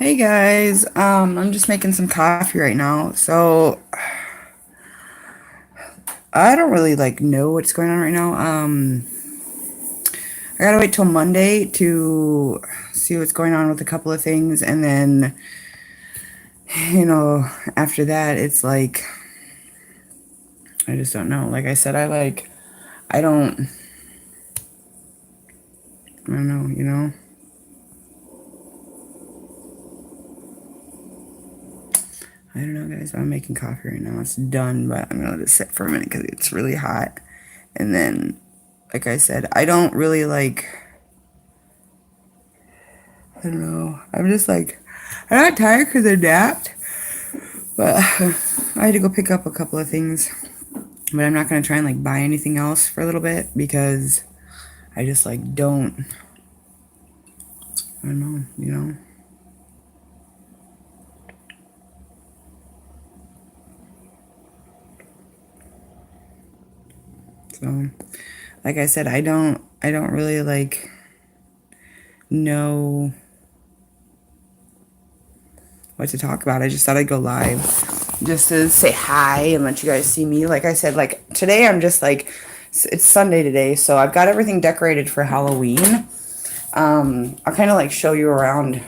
Hey guys, I'm just making some coffee right now. So I don't really know what's going on right now. I gotta wait till Monday to see what's going on with a couple of things, and then after that, it's like I just don't know. Like I said, I don't know. I don't know, guys. I'm making coffee right now. It's done, but I'm gonna let it sit for a minute because it's really hot. And then, like I said, I don't really like. I don't know. I'm not tired because I napped, but I had to go pick up a couple of things. But I'm not gonna try and buy anything else for a little bit because I just don't. I don't know. So, like I said, I don't really know what to talk about. I just thought I'd go live just to say hi and let you guys see me. Like I said, today I'm just it's Sunday today, so I've got everything decorated for Halloween. I'll kind of show you around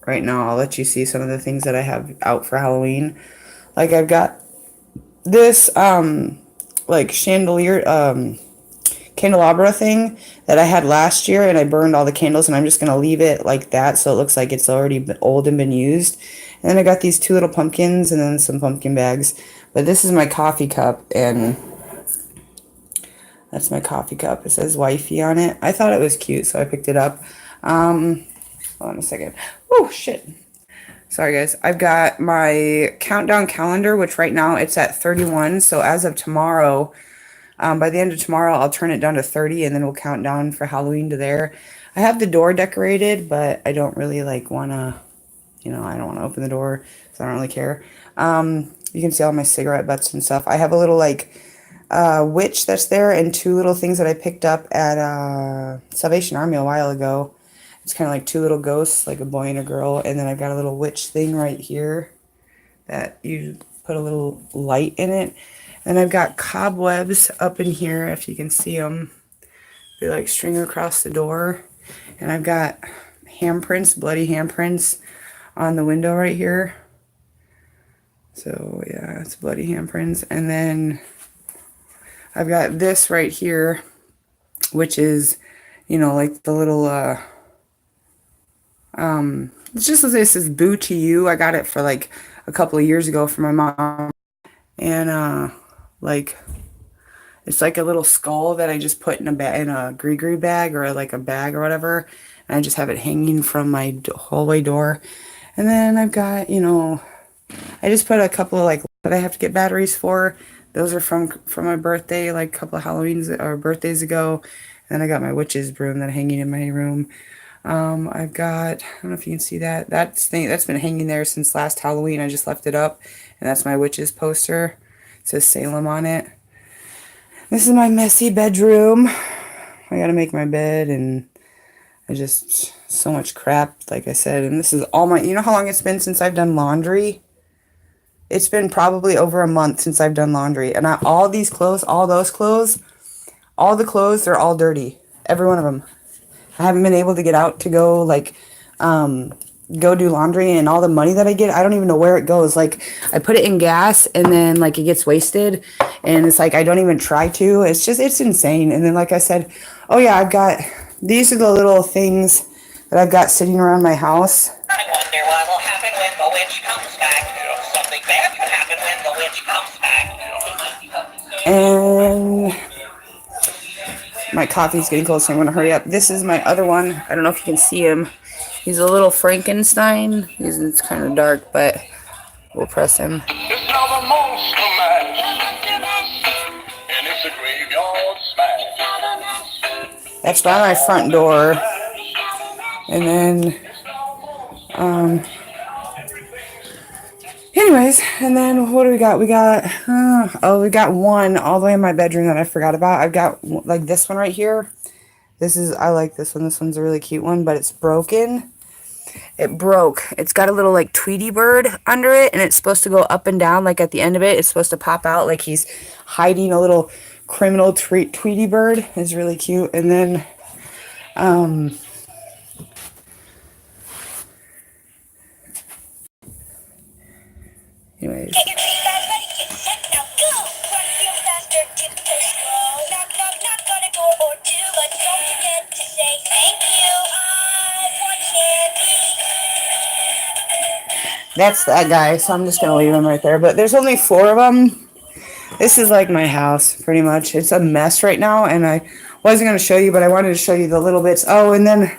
right now. I'll let you see some of the things that I have out for Halloween. Like I've got this chandelier candelabra thing that I had last year, and I burned all the candles, and I'm just gonna leave it like that so it looks like it's already been old and been used. And then I got these two little pumpkins and then some pumpkin bags. But this is my coffee cup, and that's my coffee cup. It says wifey on it. I thought it was cute, so I picked it up. Hold on a second. Oh shit. Sorry guys. I've got my countdown calendar, which right now it's at 31. So as of tomorrow, by the end of tomorrow, I'll turn it down to 30, and then we'll count down for Halloween to there. I have the door decorated, but I don't really want to, I don't want to open the door, so I don't really care. You can see all my cigarette butts and stuff. I have a little witch that's there, and two little things that I picked up at Salvation Army a while ago. It's kind of like two little ghosts, like a boy and a girl, and then I've got a little witch thing right here that you put a little light in it. And I've got cobwebs up in here, if you can see them. They string across the door. And I've got handprints, bloody handprints on the window right here. So yeah, it's bloody handprints. And then I've got this right here, which is, like the little, it's just as it says boo to you. I got it for a couple of years ago from my mom. And, like, it's like a little skull that I just put in a gree bag, or a bag or whatever. And I just have it hanging from my hallway door. And then I've got, I just put a couple of that I have to get batteries for. Those are from my birthday, a couple of Halloweens or birthdays ago. And then I got my witch's broom that I'm hanging in my room. I've got, I don't know if you can see that. That's been hanging there since last Halloween. I just left it up. And that's my witch's poster. It says Salem on it. This is my messy bedroom. I gotta make my bed, and so much crap, like I said. And this is all you know how long it's been since I've done laundry? It's been probably over a month since I've done laundry. And all these clothes, all those clothes, all the clothes, they're all dirty. Every one of them. I haven't been able to get out to go, go do laundry, and all the money that I get, I don't even know where it goes. I put it in gas, and then it gets wasted, and it's I don't even try to. It's insane. And then like I said, oh yeah, I've got these are the little things that I've got sitting around my house. I wonder what will happen when the witch comes back. Something bad could happen when the witch comes back. And my coffee's getting cold, so I'm going to hurry up. This is my other one. I don't know if you can see him. He's a little Frankenstein. It's kind of dark, but we'll press him. It's now the monster mash, and it's a graveyard smash. That's by my front door. And then, anyways, and then what do we got? We got one all the way in my bedroom that I forgot about. I've got this one right here. I like this one. This one's a really cute one, but it's broken. It broke. It's got a little like Tweety bird under it, and it's supposed to go up and down. Like at the end of it, it's supposed to pop out like he's hiding a little criminal Tweety bird. It's really cute. And then, um, anyways. Get your seatbelt ready, get set, now go! Run real faster, keep the pace slow. Knock, knock, knock on a door or two, but don't forget to say thank you. I want candy. That's that guy, so I'm just gonna leave him right there. But there's only 4 of them. This is like my house, pretty much. It's a mess right now, and I wasn't gonna show you, but I wanted to show you the little bits. Oh, and then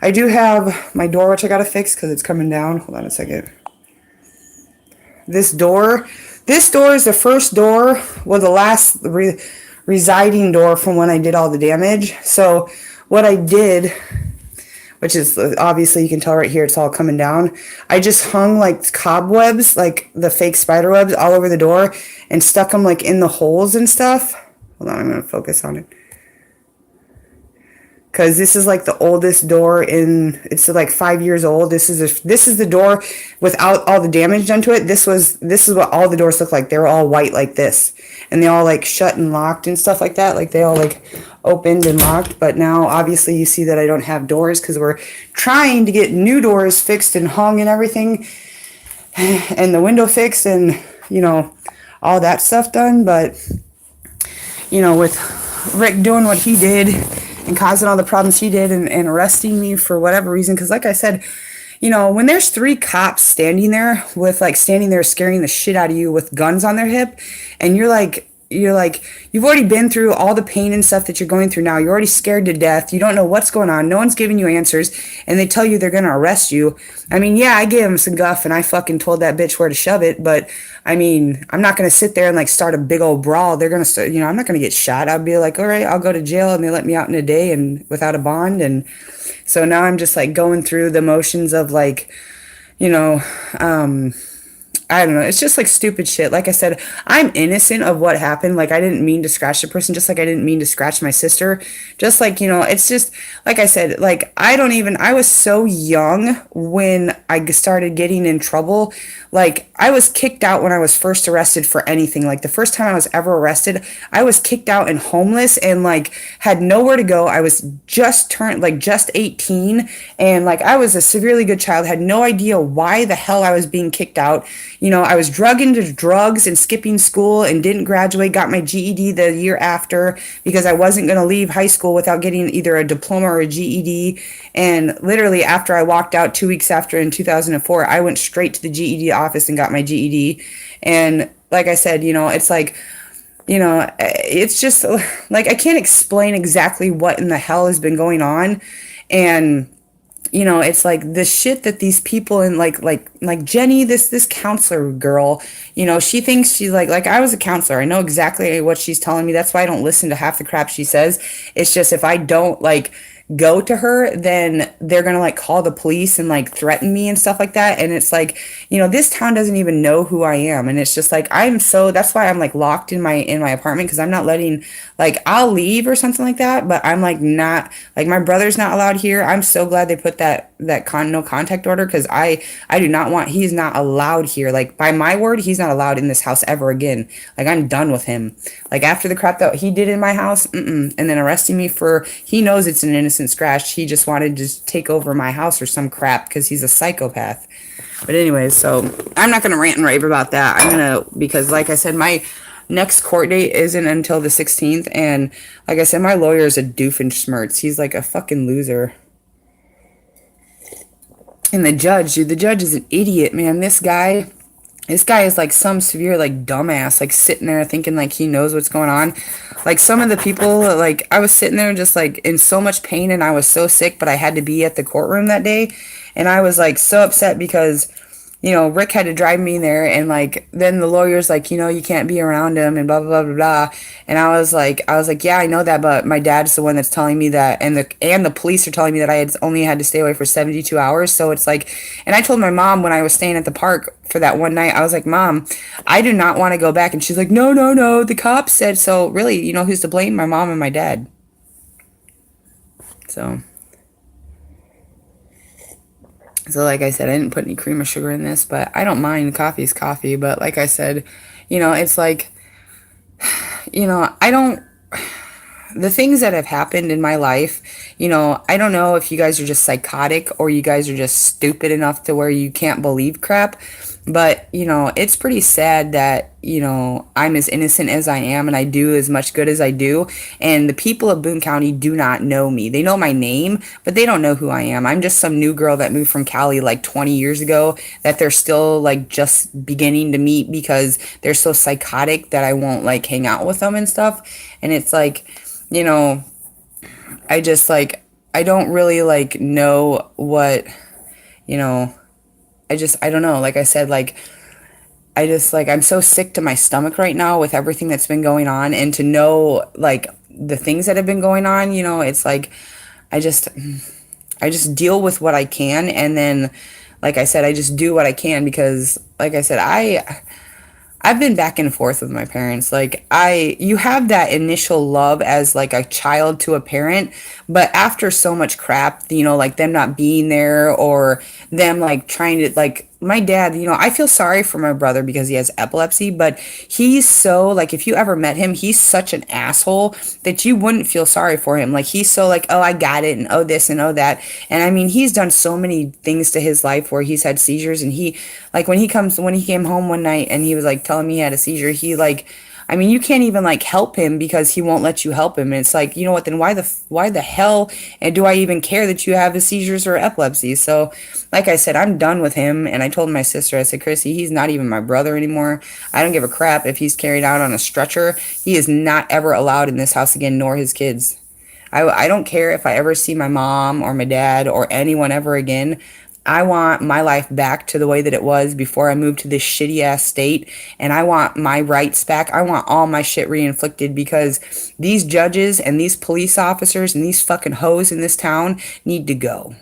I do have my door, which I gotta fix because it's coming down. Hold on a second. This door is the first door, well, the last residing door from when I did all the damage. So what I did, which is obviously you can tell right here, it's all coming down. I just hung like cobwebs, like the fake spider webs all over the door and stuck them like in the holes and stuff. Hold on, I'm going to focus on it. Because this is like the oldest door in, it's like 5 years old. This is the door without all the damage done to it. This is what all the doors look like. They were all white like this. And they all like shut and locked and stuff like that. Like they all like opened and locked. But now obviously you see that I don't have doors because we're trying to get new doors fixed and hung and everything. And the window fixed and, you know, all that stuff done. But, you know, with Rick doing what he did and causing all the problems he did and arresting me for whatever reason. Because like I said, you know, when there's 3 cops standing there scaring the shit out of you with guns on their hip, and you're like, you've already been through all the pain and stuff that you're going through now. You're already scared to death. You don't know what's going on. No one's giving you answers, and they tell you they're going to arrest you. I mean, yeah, I gave him some guff, and I fucking told that bitch where to shove it, but I mean, I'm not going to sit there and like start a big old brawl. They're going to start, you know, I'm not going to get shot. I'll be like, all right, I'll go to jail, and they let me out in a day and without a bond. And so now I'm just like going through the motions of like, you know, I don't know. It's just like stupid shit. Like I said, I'm innocent of what happened. Like I didn't mean to scratch the person, just like I didn't mean to scratch my sister. Just like, you know, it's just like I said, like I was so young when I started getting in trouble. Like I was kicked out when I was first arrested for anything. Like the first time I was ever arrested, I was kicked out and homeless and like had nowhere to go. I was just 18, and like I was a severely good child, had no idea why the hell I was being kicked out. You know, I was drug into drugs and skipping school and didn't graduate, got my GED the year after because I wasn't going to leave high school without getting either a diploma or a GED. And literally after I walked out 2 weeks after in 2004, I went straight to the GED office and got my GED. And like I said, you know, it's like, you know, it's just like I can't explain exactly what in the hell has been going on. And you know, it's like the shit that these people in like Jenny, this counselor girl, you know, she thinks she's like I was a counselor. I know exactly what she's telling me. That's why I don't listen to half the crap she says. It's just if I don't like go to her, then they're gonna like call the police and like threaten me and stuff like that. And it's like, you know, this town doesn't even know who I am. And it's just like that's why I'm like locked in my apartment, because I'm not letting, like, I'll leave or something like that, but I'm like not, like, my brother's not allowed here. I'm so glad they put that no contact order, because I do not want, he's not allowed here. Like, by my word, he's not allowed in this house ever again. Like, I'm done with him. Like, after the crap that he did in my house, and then arresting me for, he knows it's an innocent scratch. He just wanted to take over my house or some crap because he's a psychopath. But anyways, so I'm not going to rant and rave about that. I'm going to, because like I said, my next court date isn't until the 16th. And like I said, my lawyer is a doofenshmirtz. He's like a fucking loser. And the judge is an idiot, man. This guy is like some severe, like, dumbass, like, sitting there thinking, like, he knows what's going on. Like, some of the people, like, I was sitting there just, like, in so much pain, and I was so sick, but I had to be at the courtroom that day, and I was, like, so upset because, you know, Rick had to drive me there, and, like, then the lawyer's like, you know, you can't be around him, and blah, blah, blah, blah, blah, and I was like, yeah, I know that, but my dad's the one that's telling me that, and the police are telling me that I only had to stay away for 72 hours, so it's like, and I told my mom when I was staying at the park for that one night, I was like, Mom, I do not want to go back, and she's like, no, the cops said so. Really, you know who's to blame? My mom and my dad. So So like I said, I didn't put any cream or sugar in this, but I don't mind. Coffee's coffee. But like I said, it's like, I don't, the things that have happened in my life, I don't know if you guys are just psychotic or you guys are just stupid enough to where you can't believe crap. But, it's pretty sad that, I'm as innocent as I am and I do as much good as I do. And the people of Boone County do not know me. They know my name, but they don't know who I am. I'm just some new girl that moved from Cali like 20 years ago that they're still like just beginning to meet because they're so psychotic that I won't like hang out with them and stuff. And it's like, you know, I just like, I don't really like know what, you know, I don't know. Like I said, like, I just like, I'm so sick to my stomach right now with everything that's been going on and to know like the things that have been going on, it's like, I just, I just deal with what I can. And then, like I said, I just do what I can because, like I said, I've been back and forth with my parents. Like you have that initial love as like a child to a parent, but after so much crap, like them not being there or them like trying to like my dad, I feel sorry for my brother because he has epilepsy, but he's so like if you ever met him, he's such an asshole that you wouldn't feel sorry for him. Like he's so like, oh, I got it and oh this and oh that. And I mean, he's done so many things to his life where he's had seizures and he like when he came home one night and he was like telling me he had a seizure, he like I mean, you can't even like help him because he won't let you help him. And it's like, you know what? Then why the hell and do I even care that you have the seizures or epilepsy? So, like I said, I'm done with him. And I told my sister, I said, Chrissy, he's not even my brother anymore. I don't give a crap if he's carried out on a stretcher. He is not ever allowed in this house again, nor his kids. I don't care if I ever see my mom or my dad or anyone ever again. I want my life back to the way that it was before I moved to this shitty ass state. And I want my rights back. I want all my shit reinflicted because these judges and these police officers and these fucking hoes in this town need to go.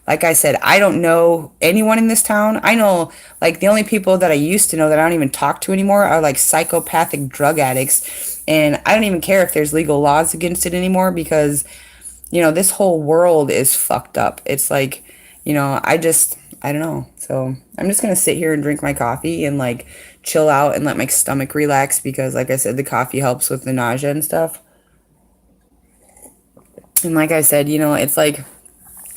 Like I said, I don't know anyone in this town. I know, like, the only people that I used to know that I don't even talk to anymore are like psychopathic drug addicts. And I don't even care if there's legal laws against it anymore because, this whole world is fucked up. It's like, I don't know. So I'm just going to sit here and drink my coffee and like chill out and let my stomach relax because, like I said, the coffee helps with the nausea and stuff. And like I said, it's like,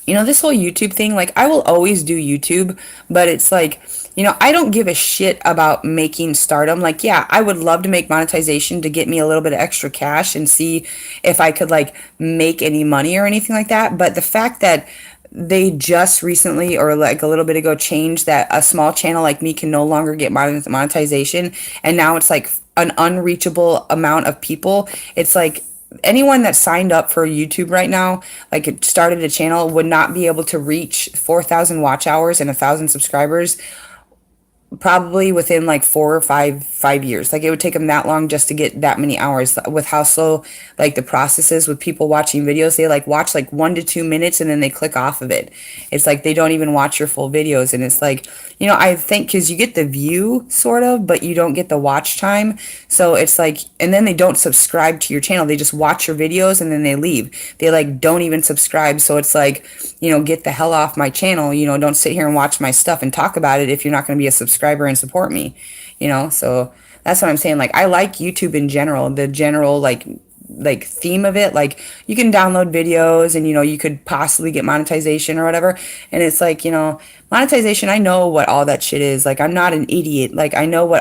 this whole YouTube thing, like I will always do YouTube, but it's like, I don't give a shit about making stardom. Like, yeah, I would love to make monetization to get me a little bit of extra cash and see if I could like make any money or anything like that. But the fact that they just recently or like a little bit ago changed that a small channel like me can no longer get monetization and now it's like an unreachable amount of people. It's like anyone that signed up for YouTube right now, like it started a channel, would not be able to reach 4,000 watch hours and 1,000 subscribers probably within like 4 or 5 years. Like it would take them that long just to get that many hours with how slow like the process is with people watching videos. They like watch like 1 to 2 minutes and then they click off of it. It's like they don't even watch your full videos. And it's like, I think because you get the view sort of, but you don't get the watch time. So it's like, and then they don't subscribe to your channel. They just watch your videos and then they leave. They like don't even subscribe. So it's like, get the hell off my channel. Don't sit here and watch my stuff and talk about it if you're not going to be a subscriber and support me, so that's what I'm saying. Like I like YouTube in general, the general like theme of it. Like you can download videos and you could possibly get monetization or whatever. And it's like, monetization, I know what all that shit is. Like I'm not an idiot. Like I know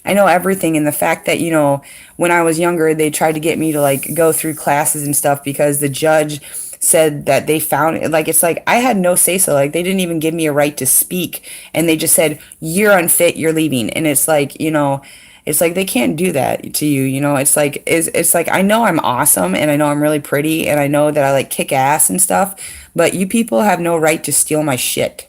everything. And the fact that, when I was younger, they tried to get me to like go through classes and stuff because the judge said that they found it. Like it's like I had no say so. Like they didn't even give me a right to speak and they just said you're unfit, you're leaving. And it's like, it's like they can't do that to you. It's like I know I'm awesome and I know I'm really pretty and I know that I like kick ass and stuff, but you people have no right to steal my shit.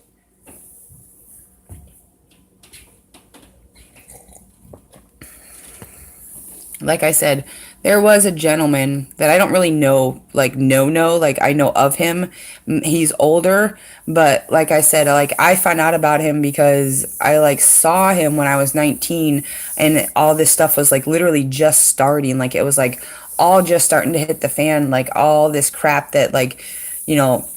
Like I said, there was a gentleman that I don't really know, like like I know of him. He's older, but like I said, like I found out about him because I like saw him when I was 19 and all this stuff was like literally just starting. Like it was like all just starting to hit the fan, like all this crap that like, you know,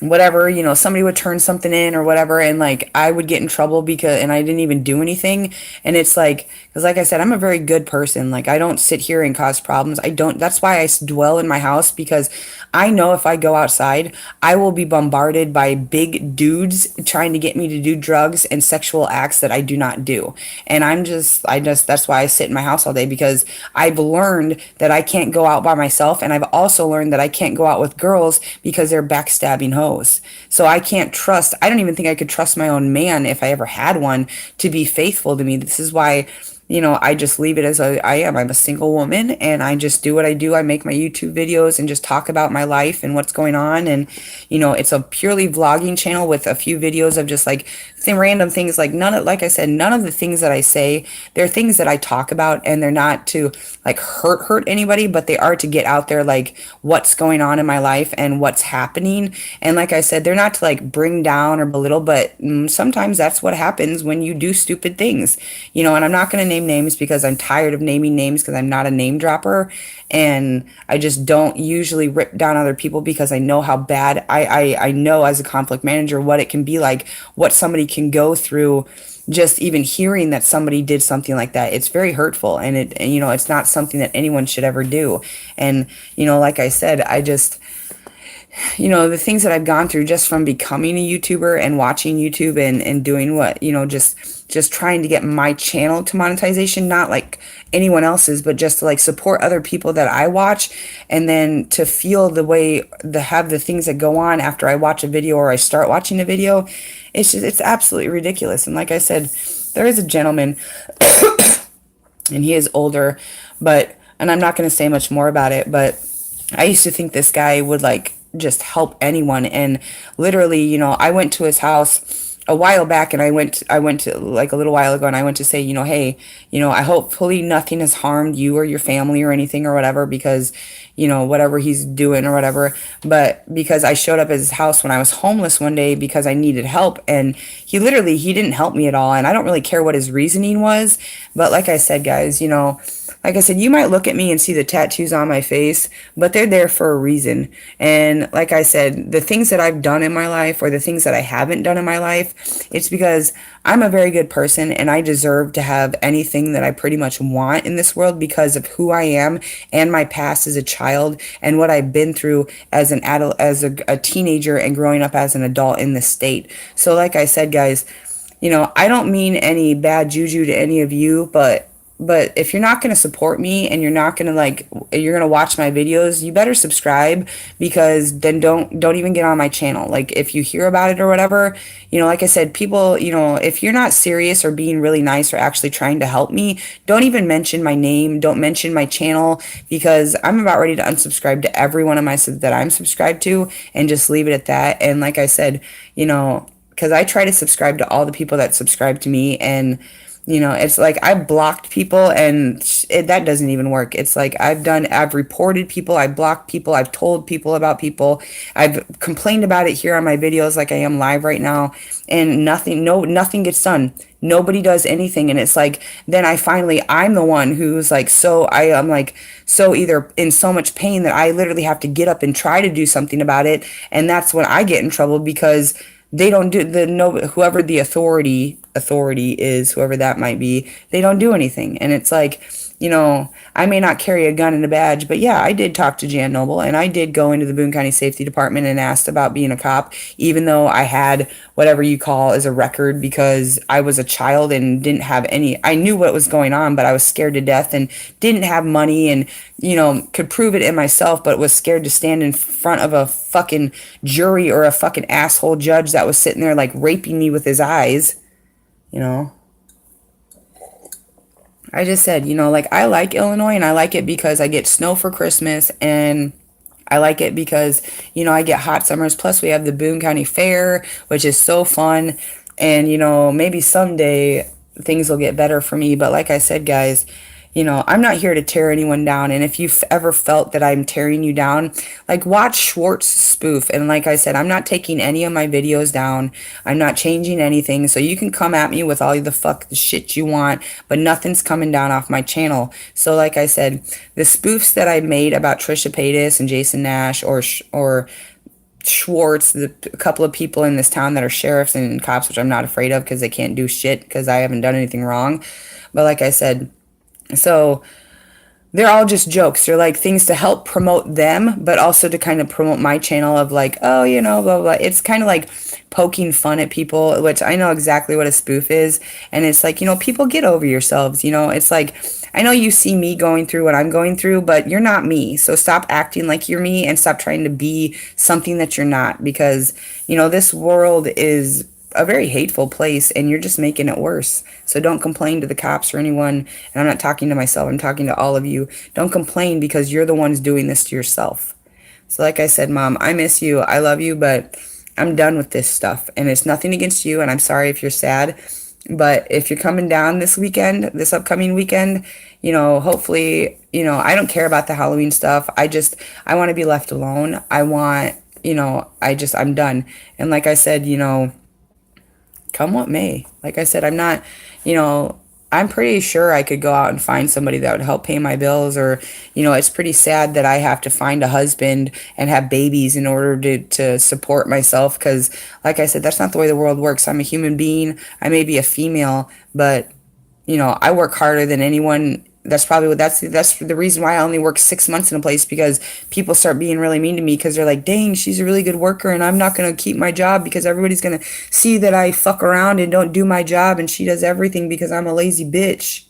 whatever, somebody would turn something in or whatever, and like I would get in trouble because, and I didn't even do anything. And it's like, because like I said, I'm a very good person. Like I don't sit here and cause problems. I don't, that's why dwell in my house, because I know if I go outside, I will be bombarded by big dudes trying to get me to do drugs and sexual acts that I do not do. And that's why I sit in my house all day, because I've learned that I can't go out by myself. And I've also learned that I can't go out with girls because they're backstabbing hoes. So I don't even think I could trust my own man, if I ever had one, to be faithful to me. This is why, I just leave it as I am. I'm a single woman and I just do what I do. I make my YouTube videos and just talk about my life and what's going on. And, it's a purely vlogging channel with a few videos of just like random things. Like like I said, none of the things that I say, they're things that I talk about, and they're not to like hurt anybody, but they are to get out there like what's going on in my life and what's happening. And like I said, they're not to like bring down or belittle, but sometimes that's what happens when you do stupid things, and I'm not going to name names because I'm tired of naming names, because I'm not a name dropper, and I just don't usually rip down other people, because I know how bad I know as a conflict manager what it can be like, what somebody can go through just even hearing that somebody did something like that. It's very hurtful, and it's not something that anyone should ever do. And like I said, I just, the things that I've gone through just from becoming a YouTuber and watching YouTube and doing what, just trying to get my channel to monetization, not like anyone else's, but just to like support other people that I watch, and then to feel have the things that go on after I watch a video or I start watching a video. It's absolutely ridiculous. And like I said, there is a gentleman and he is older, and I'm not going to say much more about it, but I used to think this guy would like just help anyone. And literally, I went to his house a while back, and I went to like a little while ago, and I went to say, hey, I hopefully nothing has harmed you or your family or anything or whatever, because, whatever he's doing or whatever. But because I showed up at his house when I was homeless one day because I needed help, and he didn't help me at all. And I don't really care what his reasoning was. But like I said, guys, like I said, you might look at me and see the tattoos on my face, but they're there for a reason. And like I said, the things that I've done in my life, or the things that I haven't done in my life, it's because I'm a very good person, and I deserve to have anything that I pretty much want in this world, because of who I am and my past as a child and what I've been through as an adult, as a teenager, and growing up as an adult in this state. So like I said, guys, I don't mean any bad juju to any of you, but if you're not going to support me, and you're not going to you're going to watch my videos, you better subscribe, because then don't even get on my channel. Like if you hear about it or whatever, like I said, people, if you're not serious or being really nice or actually trying to help me, don't even mention my name. Don't mention my channel, because I'm about ready to unsubscribe to every one of my that I'm subscribed to, and just leave it at that. And like I said, because I try to subscribe to all the people that subscribe to me, and it's like I've blocked people, and that doesn't even work. It's like I've reported people, I've blocked people, I've told people about people, I've complained about it here on my videos like I am live right now, and nothing gets done. Nobody does anything. And it's like, then I'm the one who's like, I'm like, so either in so much pain that I literally have to get up and try to do something about it. And that's when I get in trouble, because they don't do whoever the authority is, whoever that might be, they don't do anything. And it's like, I may not carry a gun and a badge, but yeah, I did talk to Jan Noble, and I did go into the Boone County Safety Department and asked about being a cop, even though I had whatever you call as a record, because I was a child and didn't have I knew what was going on, but I was scared to death and didn't have money, and could prove it in myself, but was scared to stand in front of a fucking jury or a fucking asshole judge that was sitting there like raping me with his eyes. I just said, like I like Illinois, and I like it because I get snow for Christmas, and I like it because, I get hot summers. Plus we have the Boone County Fair, which is so fun. And, maybe someday things will get better for me. But like I said, guys, I'm not here to tear anyone down. And if you've ever felt that I'm tearing you down, like watch Schwartz spoof. And like I said, I'm not taking any of my videos down. I'm not changing anything. So you can come at me with all the shit you want, but nothing's coming down off my channel. So like I said, the spoofs that I made about Trisha Paytas and Jason Nash, or Schwartz, a couple of people in this town that are sheriffs and cops, which I'm not afraid of because they can't do shit because I haven't done anything wrong. But like I said, so they're all just jokes. They're like things to help promote them, but also to kind of promote my channel of like, oh, blah, blah, blah. It's kind of like poking fun at people, which I know exactly what a spoof is. And it's like, people get over yourselves. It's like, I know you see me going through what I'm going through, but you're not me. So stop acting like you're me and stop trying to be something that you're not because, this world is a very hateful place and you're just making it worse. So don't complain to the cops or anyone. And I'm not talking to myself, I'm talking to all of you. Don't complain because you're the ones doing this to yourself. So like I said, Mom, I miss you. I love you, but I'm done with this stuff. And it's nothing against you. And I'm sorry if you're sad. But if you're coming down this upcoming weekend, hopefully, I don't care about the Halloween stuff. I want to be left alone. I want, I'm done. And like I said, come what may. Like I said, I'm not, I'm pretty sure I could go out and find somebody that would help pay my bills or, it's pretty sad that I have to find a husband and have babies in order to support myself. Cause like I said, that's not the way the world works. I'm a human being. I may be a female, but I work harder than anyone. That's the reason why I only work 6 months in a place because people start being really mean to me because they're like, dang, she's a really good worker and I'm not going to keep my job because everybody's going to see that I fuck around and don't do my job and she does everything because I'm a lazy bitch.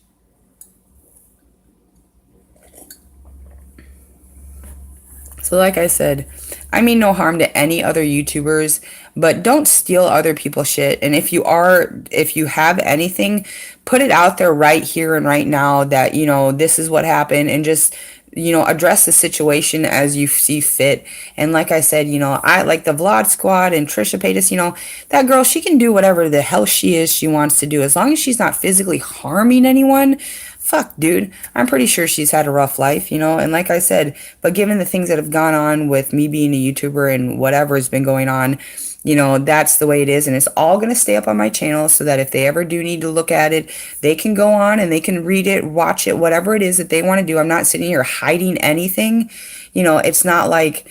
So like I said, I mean no harm to any other YouTubers, but don't steal other people's shit. And if you have anything, put it out there right here and right now that, this is what happened and just, address the situation as you see fit. And like I said, I like the Vlog Squad and Trisha Paytas, that girl, she can do whatever the hell she wants to do. As long as she's not physically harming anyone, fuck, dude. I'm pretty sure she's had a rough life, and like I said, but given the things that have gone on with me being a YouTuber and whatever has been going on, that's the way it is. And it's all going to stay up on my channel so that if they ever do need to look at it, they can go on and they can read it, watch it, whatever it is that they want to do. I'm not sitting here hiding anything. It's not like,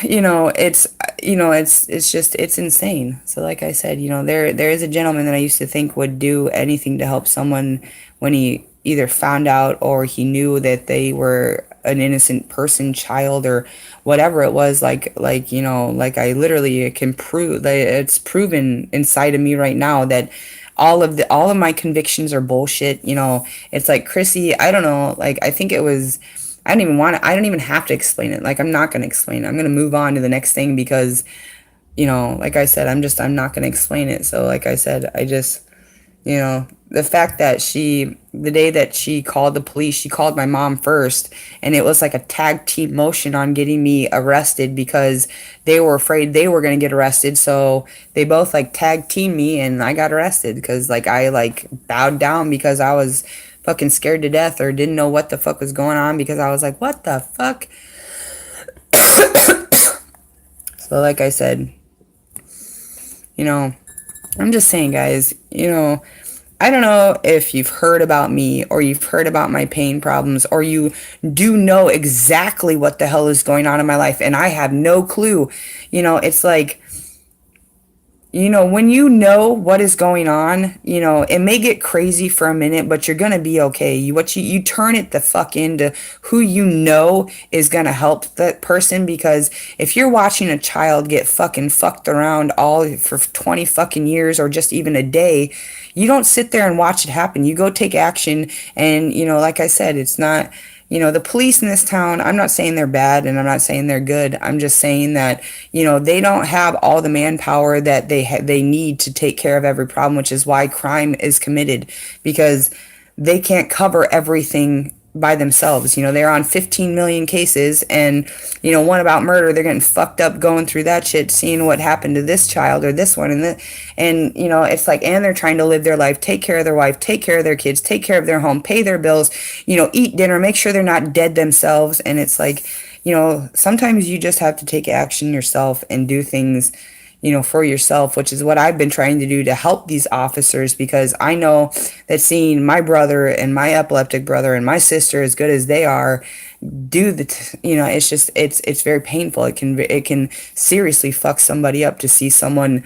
it's insane. So like I said, there is a gentleman that I used to think would do anything to help someone when he either found out or he knew that they were an innocent person, child, or whatever it was. Like I literally can prove that it's proven inside of me right now that all of my convictions are bullshit. It's like Chrissy, I don't know, like I think it was, I don't even have to explain it. Like I'm not going to explain it. I'm going to move on to the next thing because, like I said, I'm not going to explain it. So like I said, the fact that the day that she called the police, she called my mom first, and it was like a tag team motion on getting me arrested because they were afraid they were going to get arrested. So they both like tag teamed me and I got arrested because like I like bowed down because I was fucking scared to death or didn't know what the fuck was going on because I was like, what the fuck? So like I said, I'm just saying, guys, I don't know if you've heard about me or you've heard about my pain problems or you do know exactly what the hell is going on in my life and I have no clue. It's like, when you know what is going on, it may get crazy for a minute, but you're going to be okay. You turn it the fuck into who is going to help that person, because if you're watching a child get fucking fucked around all for 20 fucking years or just even a day, you don't sit there and watch it happen. You go take action. And, like I said, it's not, the police in this town, I'm not saying they're bad and I'm not saying they're good. I'm just saying that, they don't have all the manpower that they need to take care of every problem, which is why crime is committed, because they can't cover everything by themselves. They're on 15 million cases and, one about murder, they're getting fucked up going through that shit, seeing what happened to this child or this one. And it's like, and they're trying to live their life, take care of their wife, take care of their kids, take care of their home, pay their bills, eat dinner, make sure they're not dead themselves. And it's like, sometimes you just have to take action yourself and do things, for yourself, which is what I've been trying to do to help these officers, because I know that seeing my brother and my epileptic brother and my sister, as good as they are, do it's just it's very painful. It can seriously fuck somebody up to see someone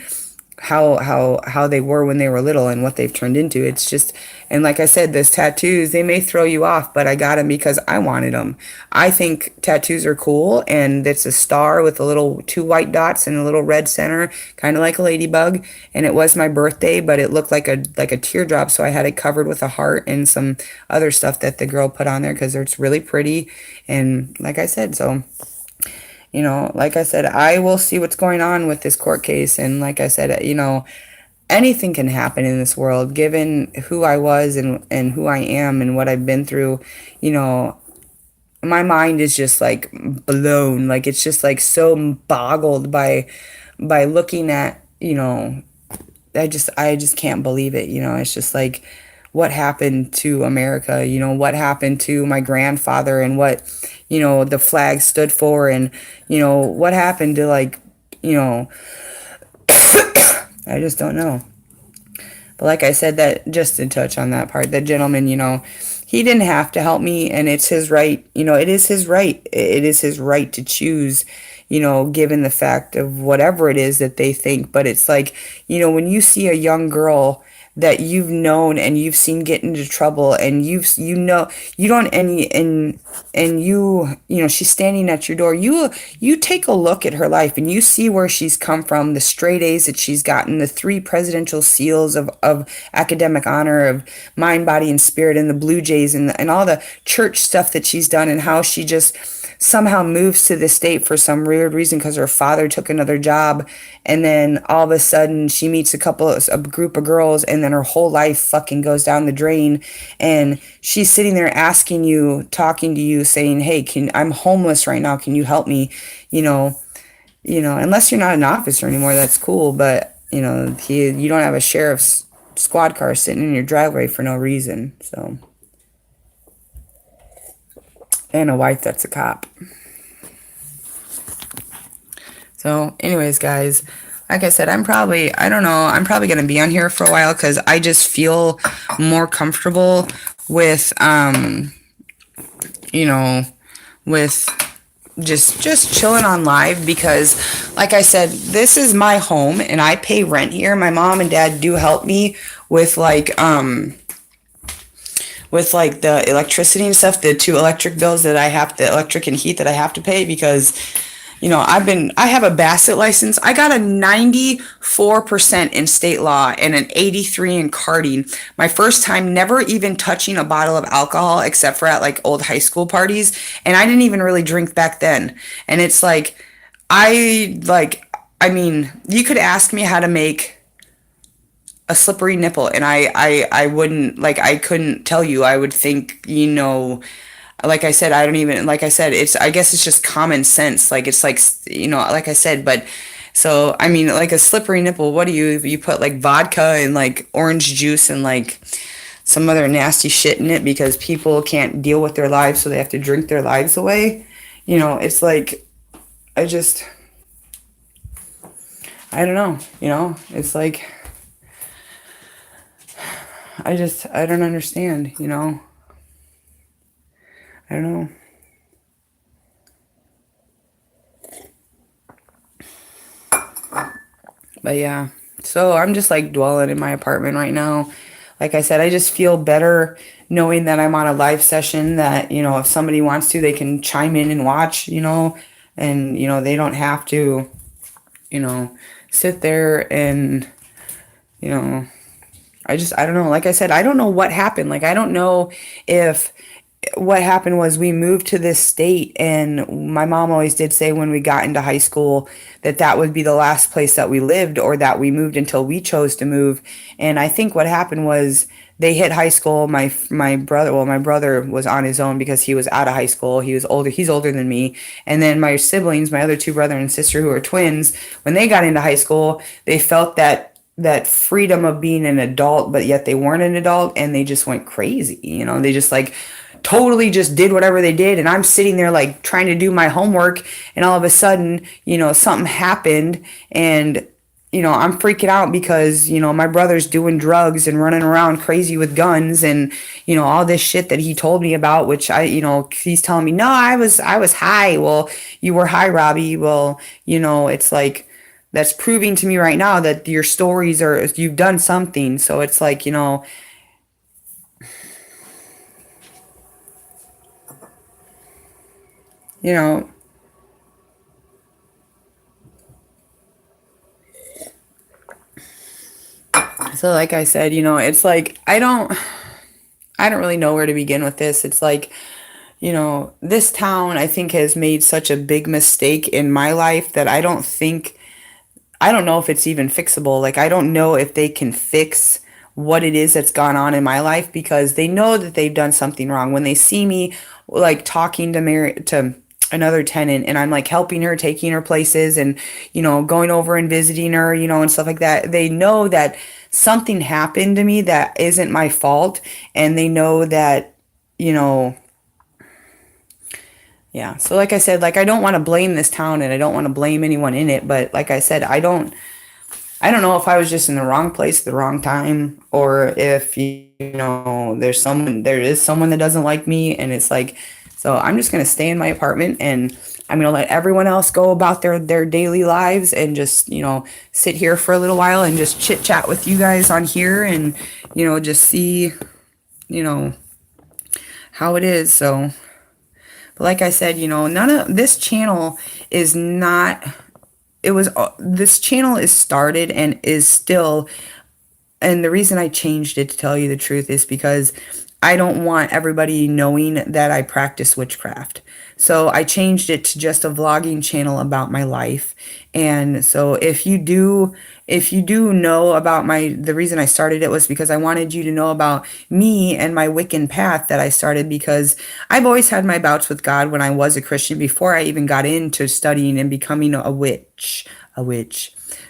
how they were when they were little and what they've turned into. It's just, and like I said, those tattoos, they may throw you off, but I got them because I wanted them. I think tattoos are cool, and it's a star with a little two white dots and a little red center, kind of like a ladybug. And it was my birthday, but it looked like a teardrop, so I had it covered with a heart and some other stuff that the girl put on there because it's really pretty. And like I said, so like I said, I will see what's going on with this court case. And like I said, anything can happen in this world, given who I was and who I am and what I've been through. My mind is just like blown. Like, it's just like so boggled by looking at, I just can't believe it. It's just like, what happened to America, what happened to my grandfather, and what, the flag stood for, and, what happened to, like, I just don't know. But like I said, that just to touch on that part, that gentleman, he didn't have to help me, and it's his right. It is his right. It is his right to choose, given the fact of whatever it is that they think. But it's like, when you see a young girl that you've known and you've seen get into trouble, and you don't any and she's standing at your door, you take a look at her life and you see where she's come from, the straight A's that she's gotten, the 3 presidential seals of academic honor, of mind, body, and spirit, and the Blue Jays, and all the church stuff that she's done, and how she just somehow moves to the state for some weird reason because her father took another job, and then all of a sudden she meets a group of girls, and then her whole life fucking goes down the drain. And she's sitting there asking you, talking to you, saying, hey, I'm homeless right now, can you help me? Unless you're not an officer anymore, that's cool. But you don't have a sheriff's squad car sitting in your driveway for no reason. So, and a wife that's a cop. So anyways, guys, like I said, I'm probably going to be on here for a while because I just feel more comfortable with, with just chilling on live, because like I said, this is my home and I pay rent here. My mom and dad do help me with the electricity and stuff, the 2 electric bills that I have, the electric and heat that I have to pay, because I have a Bassett license. I got a 94% in state law and an 83 in karting. My first time never even touching a bottle of alcohol except for at like old high school parties. And I didn't even really drink back then. And it's like, you could ask me how to make a slippery nipple, and I wouldn't, like, I couldn't tell you. I would think, like I said, I guess it's just common sense. Like, it's like, like I said, but so, like a slippery nipple, what do you put like vodka and like orange juice and like some other nasty shit in it because people can't deal with their lives, so they have to drink their lives away. It's like, I don't know, it's like, I don't understand, I don't know. But yeah, so I'm just like dwelling in my apartment right now. Like I said, I just feel better knowing that I'm on a live session, that, if somebody wants to, they can chime in and watch, and, they don't have to, sit there and, I don't know. Like I said, I don't know what happened. Like, I don't know if what happened was we moved to this state, and my mom always did say when we got into high school that would be the last place that we lived, or that we moved until we chose to move. And I think what happened was they hit high school. My brother was on his own because he was out of high school. He was older. He's older than me. And then my siblings, my other 2 brother and sister, who are twins, when they got into high school, they felt that freedom of being an adult, but yet they weren't an adult, and they just went crazy. They just like totally just did whatever they did. And I'm sitting there like trying to do my homework, and all of a sudden, something happened, and I'm freaking out because, my brother's doing drugs and running around crazy with guns and, all this shit that he told me about, which he's telling me, no, I was high. Well, you were high, Robbie. Well, it's like, that's proving to me right now that your stories you've done something. So it's like, you know, so like I said, it's like, I don't really know where to begin with this. It's like, this town I think has made such a big mistake in my life that I don't know if it's even fixable. Like, I don't know if they can fix what it is that's gone on in my life because they know that they've done something wrong. When they see me like talking to another tenant and I'm like helping her, taking her places and, going over and visiting her, and stuff like that, they know that something happened to me that isn't my fault. And they know that, you know, yeah. So like I said, like I don't want to blame this town and I don't want to blame anyone in it, but like I said, I don't know if I was just in the wrong place at the wrong time or if there is someone that doesn't like me and it's like so I'm just going to stay in my apartment and I'm going to let everyone else go about their daily lives and just, sit here for a little while and just chit chat with you guys on here and just see, you know, how it is. So but like I said, none of this channel is not, this channel is started and is still, and the reason I changed it to tell you the truth is because I don't want everybody knowing that I practice witchcraft. So I changed it to just a vlogging channel about my life. And so if you do know about the reason I started it was because I wanted you to know about me and my Wiccan path that I started because I've always had my bouts with God when I was a Christian before I even got into studying and becoming a witch.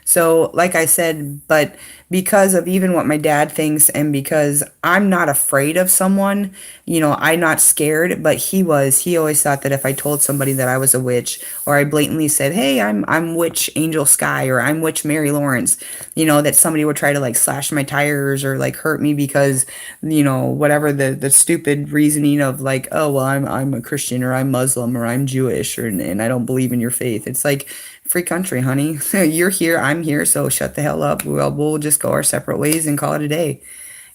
So, like I said, but because of even what my dad thinks, and because I'm not afraid of someone, I'm not scared, but he was. He always thought that if I told somebody that I was a witch, or I blatantly said, "Hey, I'm Witch Angel Sky," or "I'm Witch Mary Lawrence," that somebody would try to like slash my tires or like hurt me because, whatever the stupid reasoning of like, oh well, I'm a Christian or I'm Muslim or I'm Jewish and I don't believe in your faith. It's like free country, honey. You're here, I'm here, so shut the hell up. We'll just go our separate ways and call it a day.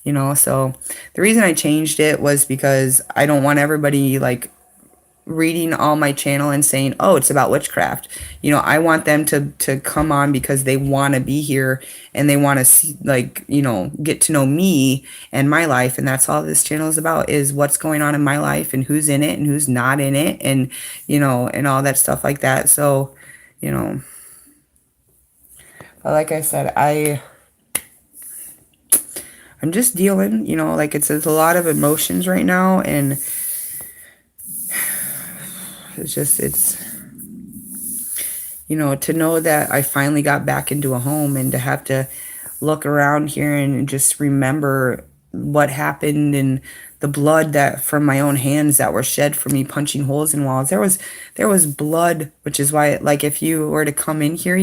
So the reason I changed it was because I don't want everybody like reading all my channel and saying, "Oh, it's about witchcraft." I want them to come on because they want to be here and they want to see like, get to know me and my life, and that's all this channel is about is what's going on in my life and who's in it and who's not in it and and all that stuff like that. So, you know, but like I said, I'm just dealing, like it's a lot of emotions right now and it's to know that I finally got back into a home and to have to look around here and just remember what happened and the blood that from my own hands that were shed for me punching holes in walls. There was blood, which is why like if you were to come in here,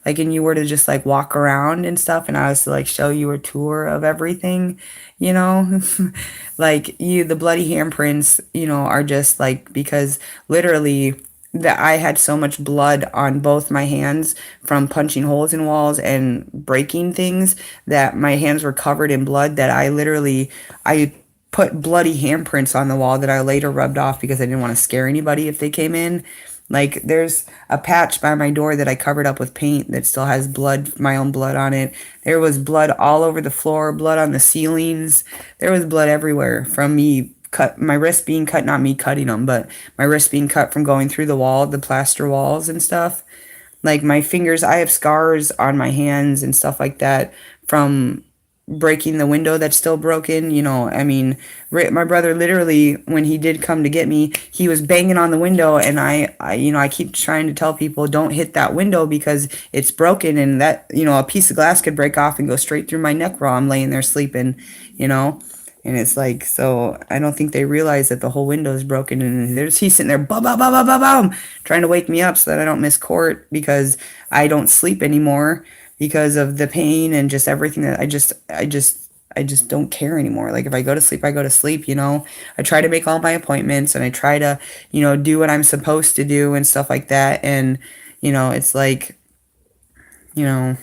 like and you were to just like walk around and stuff and I was to like show you a tour of everything, like the bloody handprints, are just like because literally that I had so much blood on both my hands from punching holes in walls and breaking things that my hands were covered in blood that I put bloody handprints on the wall that I later rubbed off because I didn't want to scare anybody if they came in. Like there's a patch by my door that I covered up with paint that still has blood, my own blood on it. There was blood all over the floor, blood on the ceilings. There was blood everywhere from me my wrist being cut, not me cutting them, but my wrist being cut from going through the plaster walls and stuff. Like my fingers, I have scars on my hands and stuff like that from breaking the window that's still broken. I mean, my brother literally, when he did come to get me, he was banging on the window and I keep trying to tell people don't hit that window because it's broken and that, a piece of glass could break off and go straight through my neck while I'm laying there sleeping, And it's like, so I don't think they realize that the whole window is broken and he's sitting there, bum, bum, bum, bum, bum, bum, trying to wake me up so that I don't miss court because I don't sleep anymore because of the pain and just everything that I just don't care anymore. Like if I go to sleep, I go to sleep, you know. I try to make all my appointments and I try to, you know, do what I'm supposed to do and stuff like that. And, you know, it's like, you know,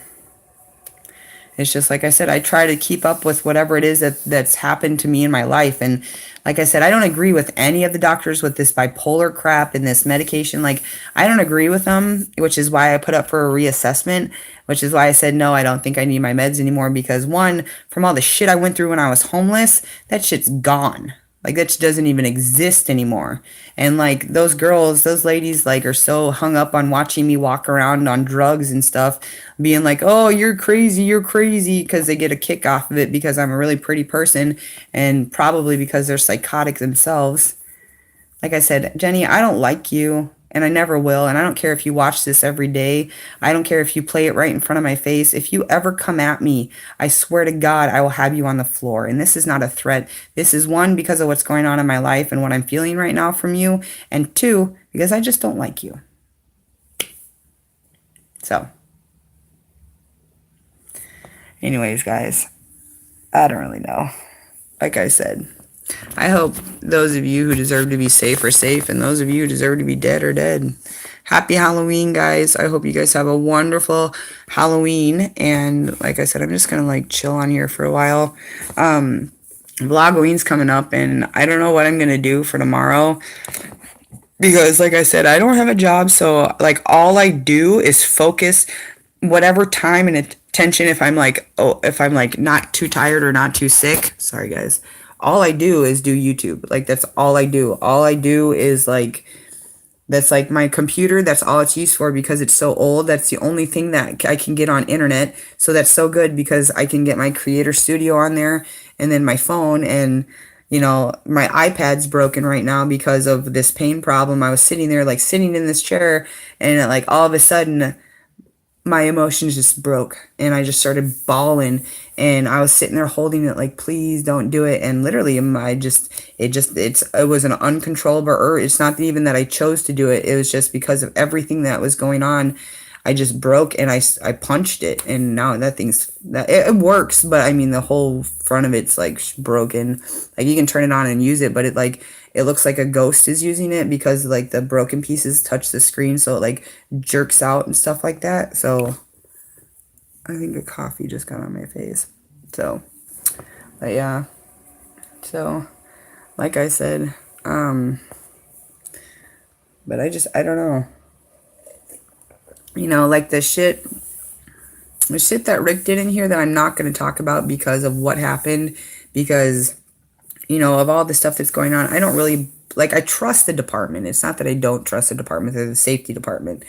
it's just like I said, I try to keep up with whatever it is that's happened to me in my life. And like I said, I don't agree with any of the doctors with this bipolar crap and this medication. Like I don't agree with them, which is why I put up for a reassessment, which is why I said no, I don't think I need my meds anymore because one, from all the shit I went through when I was homeless, that shit's gone. Like that doesn't even exist anymore. And like those girls, those ladies like are so hung up on watching me walk around on drugs and stuff, being like, "Oh, you're crazy," because they get a kick off of it because I'm a really pretty person and probably because they're psychotic themselves. Like I said, Jenny, I don't like you and I never will. And I don't care if you watch this every day. I don't care if you play it right in front of my face. If you ever come at me, I swear to God, I will have you on the floor. And this is not a threat. This is one, because of what's going on in my life and what I'm feeling right now from you. And two, because I just don't like you. So, anyways, guys, I don't really know. Like I said, I hope those of you who deserve to be safe are safe, and those of you who deserve to be dead are dead. Happy Halloween, guys. I hope you guys have a wonderful Halloween. And like I said, I'm just gonna like chill on here for a while. Vlogoween's coming up, and I don't know what I'm gonna do for tomorrow because, like I said, I don't have a job, so like all I do is focus whatever time and attention. If I'm like not too tired or not too sick. Sorry, guys. All I do is do YouTube. Like that's all I do. All I do is like that's like my computer. That's all it's used for because it's so old. That's the only thing that I can get on internet. So that's so good because I can get my Creator Studio on there and then my phone. And you know, my iPad's broken right now because of this pain problem. I was sitting there like sitting in this chair and like all of a sudden my emotions just broke and I just started bawling and I was sitting there holding it like, please don't do it. And literally it was an uncontrollable urge. It's not even that I chose to do it. It was just because of everything that was going on. I just broke and I punched it and now it works. But I mean, the whole front of it's like broken. Like you can turn it on and use it, but it looks like a ghost is using it because like the broken pieces touch the screen. So it like jerks out and stuff like that. So I think a coffee just got on my face. So, but yeah. So like I said, but I don't know. You know, like the shit that Rick did in here that I'm not going to talk about because of what happened, because, you know, of all the stuff that's going on, I don't really, like, I trust the department. It's not that I don't trust the department or the safety department,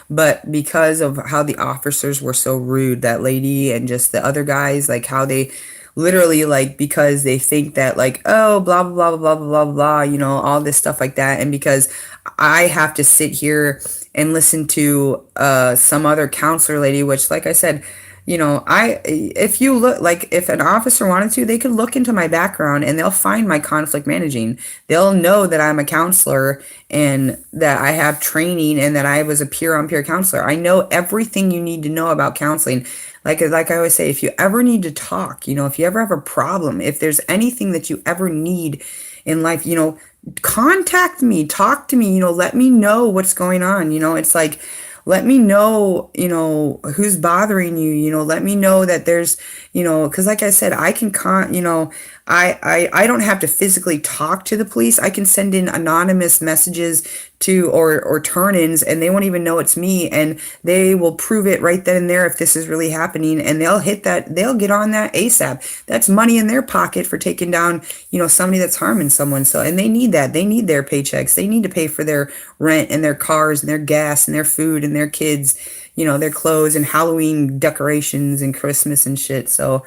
but because of how the officers were so rude, that lady and just the other guys, like how they literally like because they think that like, oh, blah blah blah blah blah blah blah, you know, all this stuff like that. And because I have to sit here and listen to some other counselor lady, which like I said, you know, if you look, like if an officer wanted to, they could look into my background and they'll find my conflict managing. They'll know that I'm a counselor and that I have training and that I was a peer-on-peer counselor. I know everything you need to know about counseling. Like I always say, if you ever need to talk, you know, if you ever have a problem, if there's anything that you ever need in life, you know, contact me, talk to me, you know, let me know what's going on. You know, it's like, let me know, you know, who's bothering you, you know, let me know that there's, you know, because like I said, I can, you know, I don't have to physically talk to the police. I can send in anonymous messages to or turn-ins and they won't even know it's me and they will prove it right then and there if this is really happening and they'll get on that ASAP. That's money in their pocket for taking down, you know, somebody that's harming someone. So, and they need that. They need their paychecks. They need to pay for their rent and their cars and their gas and their food and their kids, you know, their clothes and Halloween decorations and Christmas and shit. So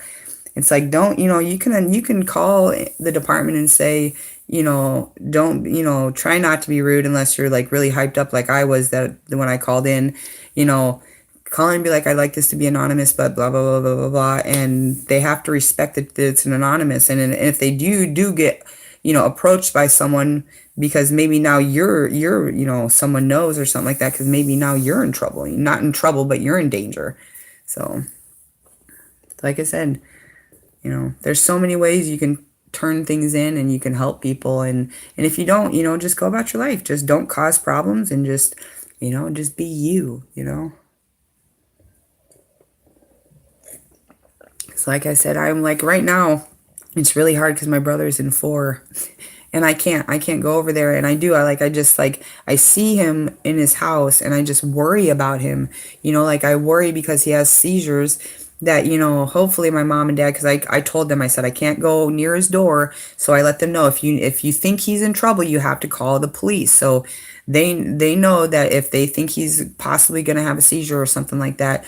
it's like, don't, you know, you can call the department and say, you know, don't, you know, try not to be rude unless you're like really hyped up like I was that when I called in, you know, call and be like, I'd like this to be anonymous, but blah, blah, blah, blah, blah, blah. And they have to respect that it's an anonymous. And if they do get, you know, approached by someone because maybe now you're, you know, someone knows or something like that, because maybe now you're in trouble. You're not in trouble, but you're in danger. So, like I said, there's so many ways you can turn things in and you can help people. And if you don't, just go about your life. Just don't cause problems and just be you. So like I said, I'm like right now, it's really hard because my brother's in 4 and I can't go over there. And I see him in his house and I just worry about him. Like I worry because he has seizures that, hopefully my mom and dad, because I told them, I said, I can't go near his door. So I let them know, if you think he's in trouble, you have to call the police. So they know that if they think he's possibly going to have a seizure or something like that,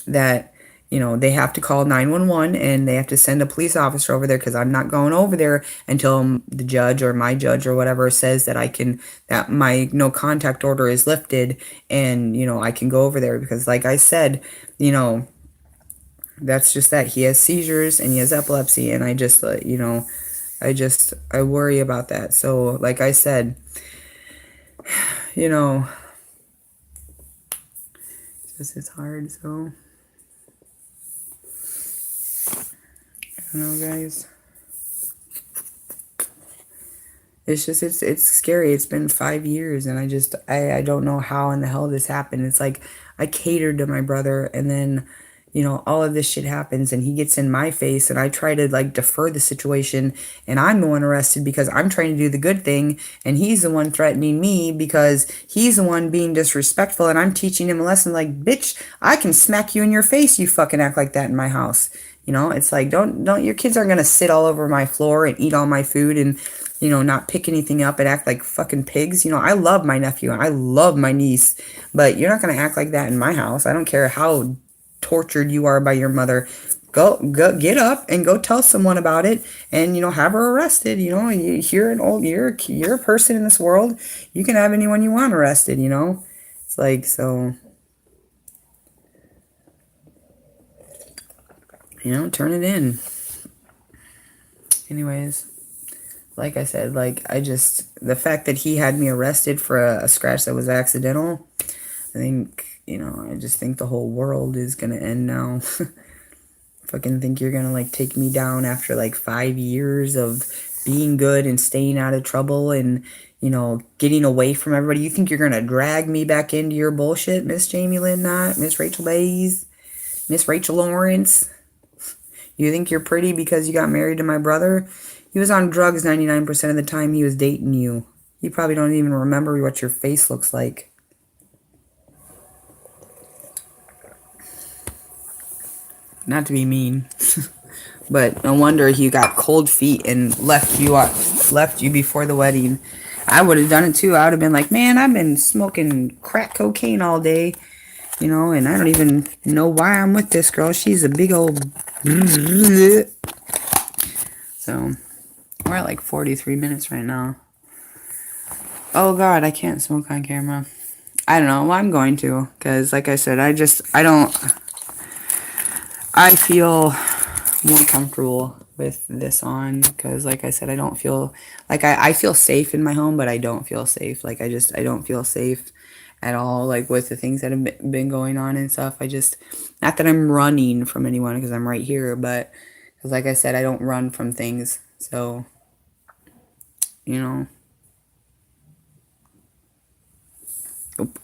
that they have to call 911 and they have to send a police officer over there, because I'm not going over there until the judge or my judge or whatever says that my no contact order is lifted, and I can go over there. Because like I said, that's just that he has seizures and he has epilepsy, and I worry about that. So like I said, it's hard. So I don't know, guys. It's scary. It's been 5 years, and I don't know how in the hell this happened. It's like I catered to my brother, and then all of this shit happens, and he gets in my face, and I try to like defer the situation, and I'm the one arrested because I'm trying to do the good thing, and he's the one threatening me because he's the one being disrespectful, and I'm teaching him a lesson like, bitch, I can smack you in your face, you fucking act like that in my house. It's like, don't your kids aren't gonna sit all over my floor and eat all my food and not pick anything up and act like fucking pigs. I love my nephew and I love my niece, but you're not gonna act like that in my house. I don't care how tortured you are by your mother. Go get up and go tell someone about it, and have her arrested. You're a person in this world. You can have anyone you want arrested. It's like, so turn it in. Anyways, like I said, the fact that he had me arrested for a scratch that was accidental, I think, I just think the whole world is gonna end now. Fucking think you're gonna take me down after 5 years of being good and staying out of trouble and getting away from everybody. You think you're gonna drag me back into your bullshit, Miss Jamie Lynn Knott, Miss Rachel Bays, Miss Rachel Lawrence? You think you're pretty because you got married to my brother? He was on drugs 99% of the time he was dating you. You probably don't even remember what your face looks like. Not to be mean, but no wonder he got cold feet and left you before the wedding. I would have done it too. I would have been like, man, I've been smoking crack cocaine all day, and I don't even know why I'm with this girl. She's a big old... So, we're at 43 minutes right now. Oh God, I can't smoke on camera. I don't know. Well, I'm going to, because like I said, I feel more comfortable with this on, because like I said, I don't feel I feel safe in my home, but I don't feel safe. I don't feel safe at all, with the things that have been going on and stuff. Not that I'm running from anyone, because I'm right here, but because like I said, I don't run from things. So, Oop.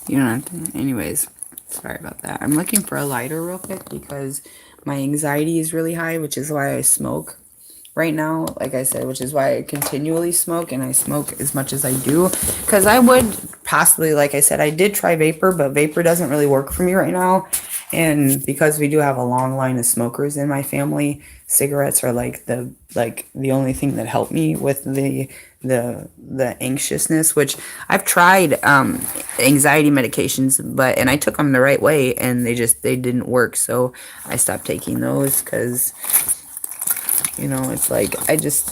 You don't have to. Anyways, sorry about that. I'm looking for a lighter real quick because my anxiety is really high, which is why I smoke right now. Like I said, which is why I continually smoke, and I smoke as much as I do. Because I would possibly, like I said, I did try vapor, but vapor doesn't really work for me right now. And because we do have a long line of smokers in my family, cigarettes are the only thing that helped me with the anxiousness, which I've tried anxiety medications, and I took them the right way, and they didn't work. So I stopped taking those because it's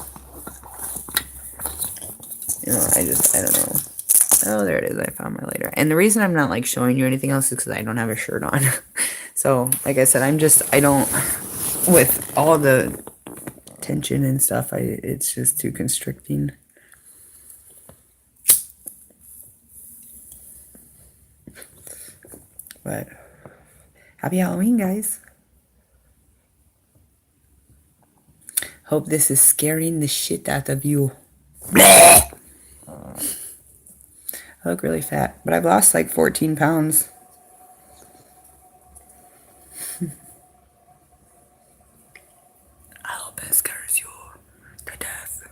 you know, I don't know. Oh, there it is. I found my lighter. And the reason I'm not like showing you anything else is because I don't have a shirt on. So, like I said, I don't, with all the tension and stuff, it's just too constricting. But happy Halloween, guys. Hope this is scaring the shit out of you. Bleh! I look really fat, but I've lost like 14 pounds. I hope it scares you to death.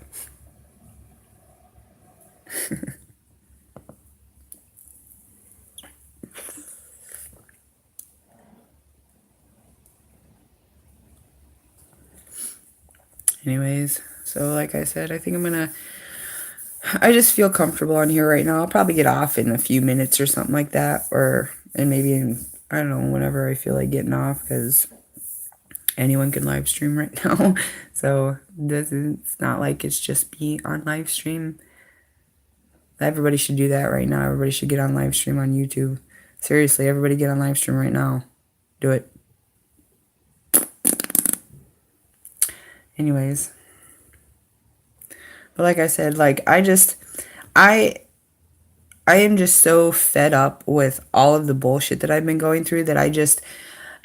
Anyways, so like I said, I think I just feel comfortable on here right now. I'll probably get off in a few minutes or something like that, and maybe I don't know, whenever I feel like getting off, because anyone can live stream right now. So it's not like it's just me on live stream. Everybody should do that right now. Everybody should get on live stream on YouTube. Seriously, everybody get on live stream right now. Do it. Anyways. But like I said, like I am just so fed up with all of the bullshit that I've been going through that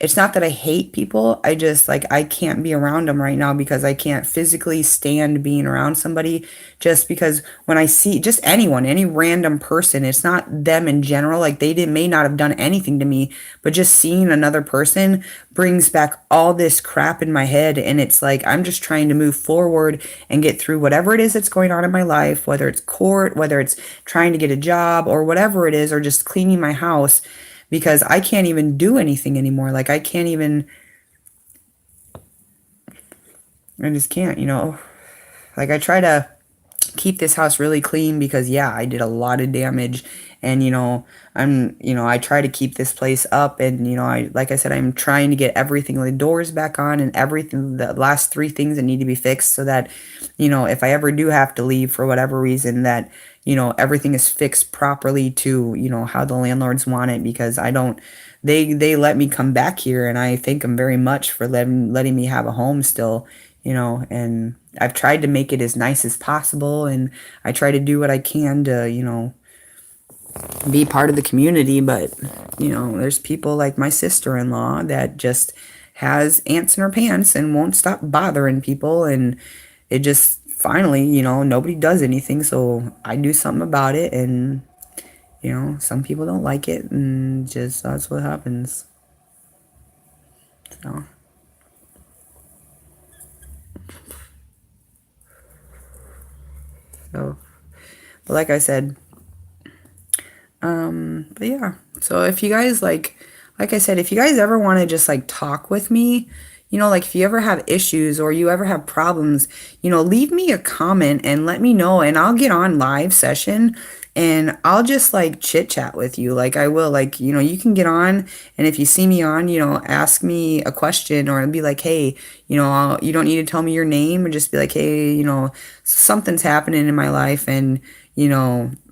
it's not that I hate people. I just like I can't be around them right now because I can't physically stand being around somebody, just because when I see just anyone, any random person, it's not them in general, like may not have done anything to me, but just seeing another person brings back all this crap in my head, and it's like I'm just trying to move forward and get through whatever it is that's going on in my life, whether it's court, whether it's trying to get a job or whatever it is, or just cleaning my house, because I can't even do anything anymore. Like I just can't, you know. Like I try to keep this house really clean because yeah, I did a lot of damage, and I try to keep this place up, and like I said, I'm trying to get everything, the doors back on and everything, the last three things that need to be fixed, so that if I ever do have to leave for whatever reason, that everything is fixed properly to how the landlords want it, because I don't they let me come back here, and I thank them very much for letting me have a home still, and I've tried to make it as nice as possible, and I try to do what I can to be part of the community. But there's people like my sister-in-law that just has ants in her pants and won't stop bothering people, and it just finally nobody does anything, so I do something about it, and some people don't like it, and just that's what happens. So but like I said, but yeah, so if you guys like I said, if you guys ever want to just like talk with me, like if you ever have issues or you ever have problems, leave me a comment and let me know, and I'll get on live session and I'll just like chit chat with you. Like I will, like, you can get on, and if you see me on, ask me a question, or be like, hey, you don't need to tell me your name, or just be like, hey, something's happening in my life, and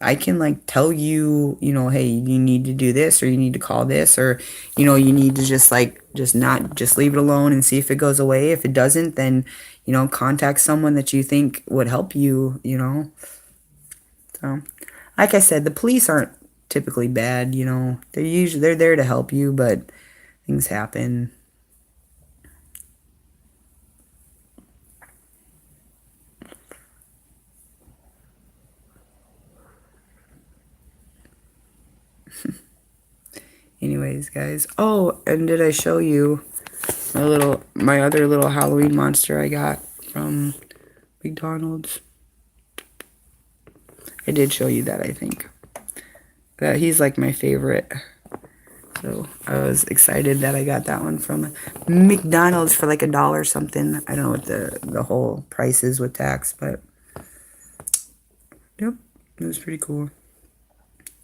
I can like tell you, hey, you need to do this, or you need to call this, or, you need to just like, just leave it alone and see if it goes away. If it doesn't, then, contact someone that you think would help you, So, like I said, the police aren't typically bad, they're there to help you, but things happen. Anyways, guys. Oh, and did I show you my other little Halloween monster I got from McDonald's? I did show you that, I think. That he's like my favorite. So I was excited that I got that one from McDonald's for like $1 something. I don't know what the whole price is with tax, but yep, it was pretty cool.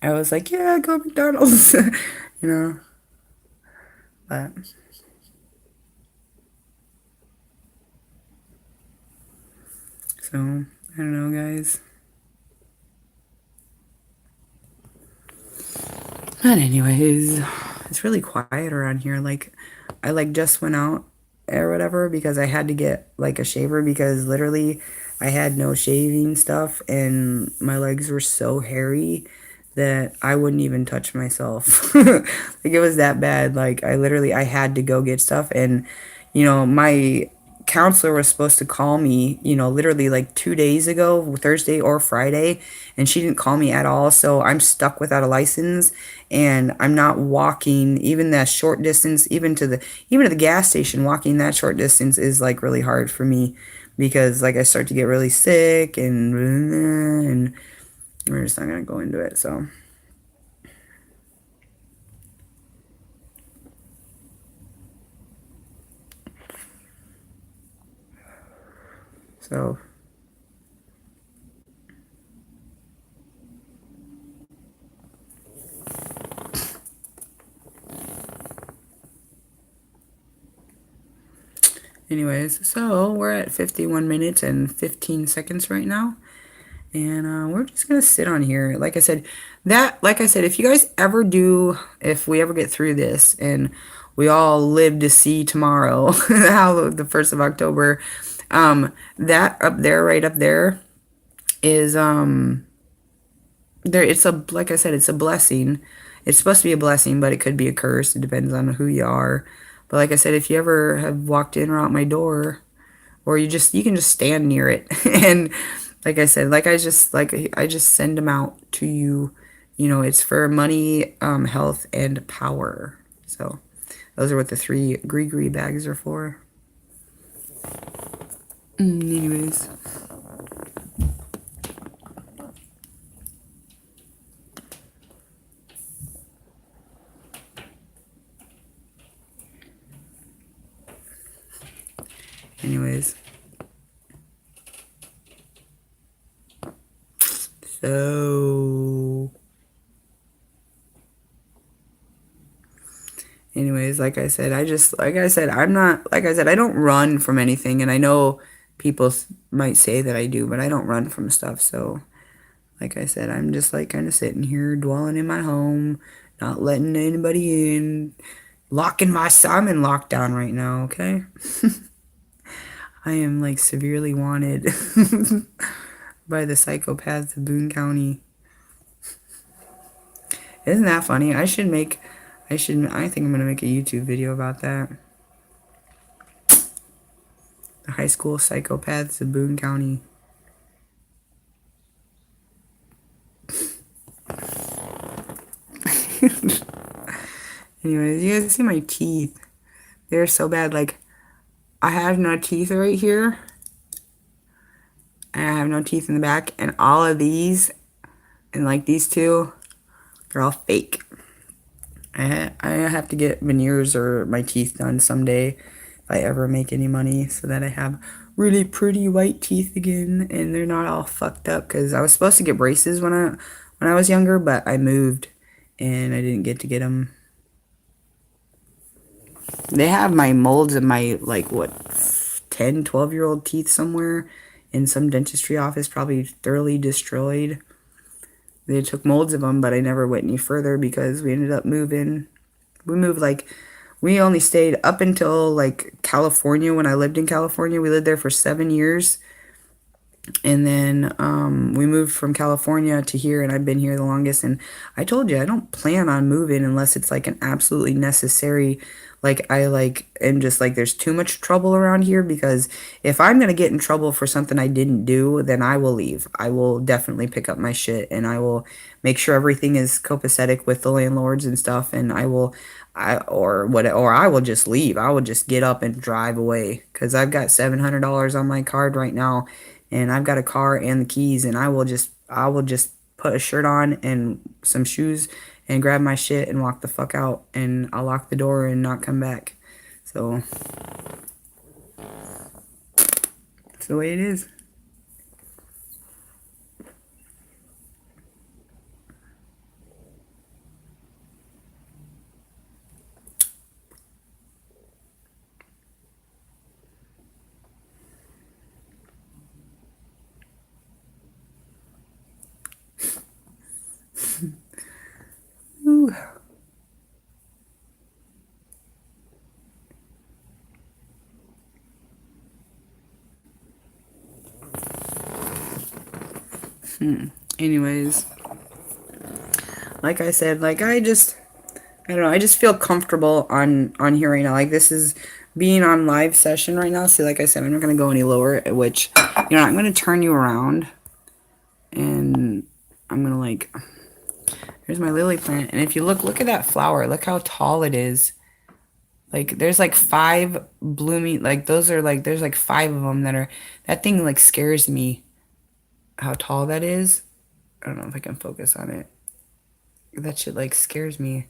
I was like, yeah, go McDonald's, but so I don't know, guys. But anyways, it's really quiet around here. Like I like just went out or whatever because I had to get like a shaver because literally I had no shaving stuff and my legs were so hairy that I wouldn't even touch myself. Like it was that bad. Like I had to go get stuff and my counselor was supposed to call me, literally like 2 days ago, Thursday or Friday, and she didn't call me at all. So I'm stuck without a license and I'm not walking even that short distance, even to the gas station. Walking that short distance is like really hard for me because like I start to get really sick and we're just not gonna go into it. So anyways, so we're at 51 minutes and 15 seconds right now. And we're just gonna sit on here. Like I said, if we ever get through this and we all live to see tomorrow, how the 1st of October, that up there, right up there, is there. It's a like I said, it's a blessing. It's supposed to be a blessing, but it could be a curse. It depends on who you are. But like I said, if you ever have walked in or out my door, or you can just stand near it and like I said, I just send them out to you. It's for money, health, and power. So those are what the three gree bags are for. Anyways, anyways, so anyways, like I said, I don't run from anything, and I know people might say that I do, but I don't run from stuff. So like I said, I'm just like kind of sitting here dwelling in my home, not letting anybody in, I'm in lockdown right now, okay? I am like severely wanted by the psychopaths of Boone County. Isn't that funny? I think I'm gonna make a YouTube video about that. The high school psychopaths of Boone County. Anyways, you guys see my teeth. They're so bad. Like, I have no teeth right here. And I have no teeth in the back. And all of these, and like these two, they're all fake. I have to get veneers or my teeth done someday if I ever make any money so that I have really pretty white teeth again and they're not all fucked up because I was supposed to get braces when I was younger, but I moved and I didn't get to get them. They have my molds of my like what 10, 12-year-old teeth somewhere in some dentistry office, probably thoroughly destroyed. They took molds of them, but I never went any further because we ended up moving. We only stayed up until like California when I lived in California. We lived there for 7 years. And then we moved from California to here, and I've been here the longest. And I told you, I don't plan on moving unless it's like an absolutely necessary. Like I like am just like there's too much trouble around here because if I'm gonna get in trouble for something I didn't do, then I will leave. I will definitely pick up my shit and I will make sure everything is copacetic with the landlords and stuff. And or I will just leave. I will just get up and drive away because I've got $700 on my card right now and I've got a car and the keys and I will just put a shirt on and some shoes and grab my shit and walk the fuck out and I'll lock the door and not come back. So it's the way it is. Ooh. Anyways, like I said, like I don't know, I just feel comfortable on here right now. Like this is being on live session right now. See, like I said, I'm not gonna go any lower, which I'm gonna turn you around and I'm gonna like here's my lily plant. And if you look at that flower, look how tall it is. Like there's like 5 blooming, like those are like there's like 5 of them that are that thing like scares me how tall that is. I don't know if I can focus on it. That shit like scares me.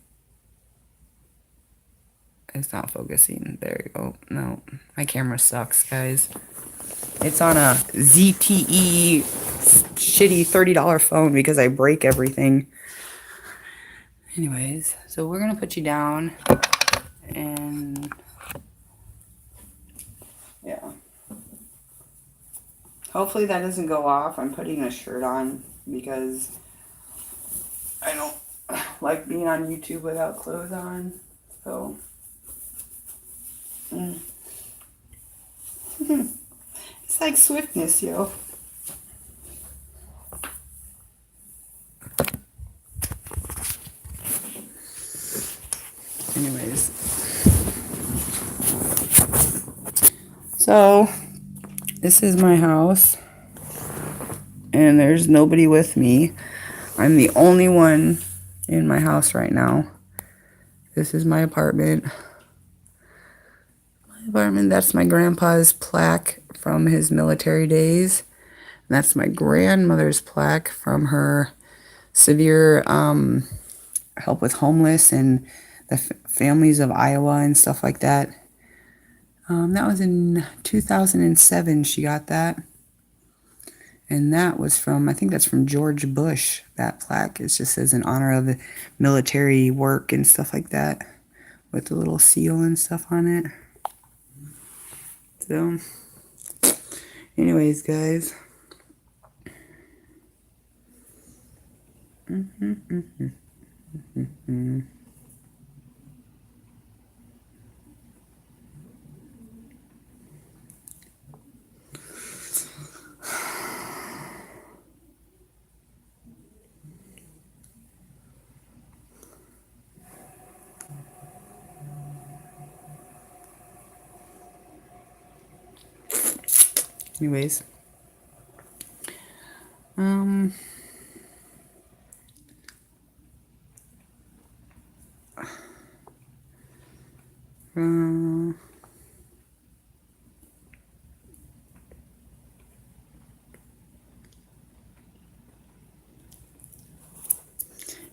It's not focusing. There you go. No, my camera sucks, guys. It's on a ZTE shitty $30 phone because I break everything. Anyways, so we're gonna put you down and yeah. Hopefully that doesn't go off. I'm putting a shirt on because I don't like being on YouTube without clothes on. So it's like swiftness, yo. Anyways. So this is my house. And there's nobody with me. I'm the only one in my house right now. This is my apartment. That's my grandpa's plaque from his military days. And that's my grandmother's plaque from her severe help with homeless and the families of Iowa and stuff like that. That was in 2007 she got that. And that was from, I think that's from George Bush, that plaque. It just says in honor of the military work and stuff like that with the little seal and stuff on it. So, anyways, guys. Anyways.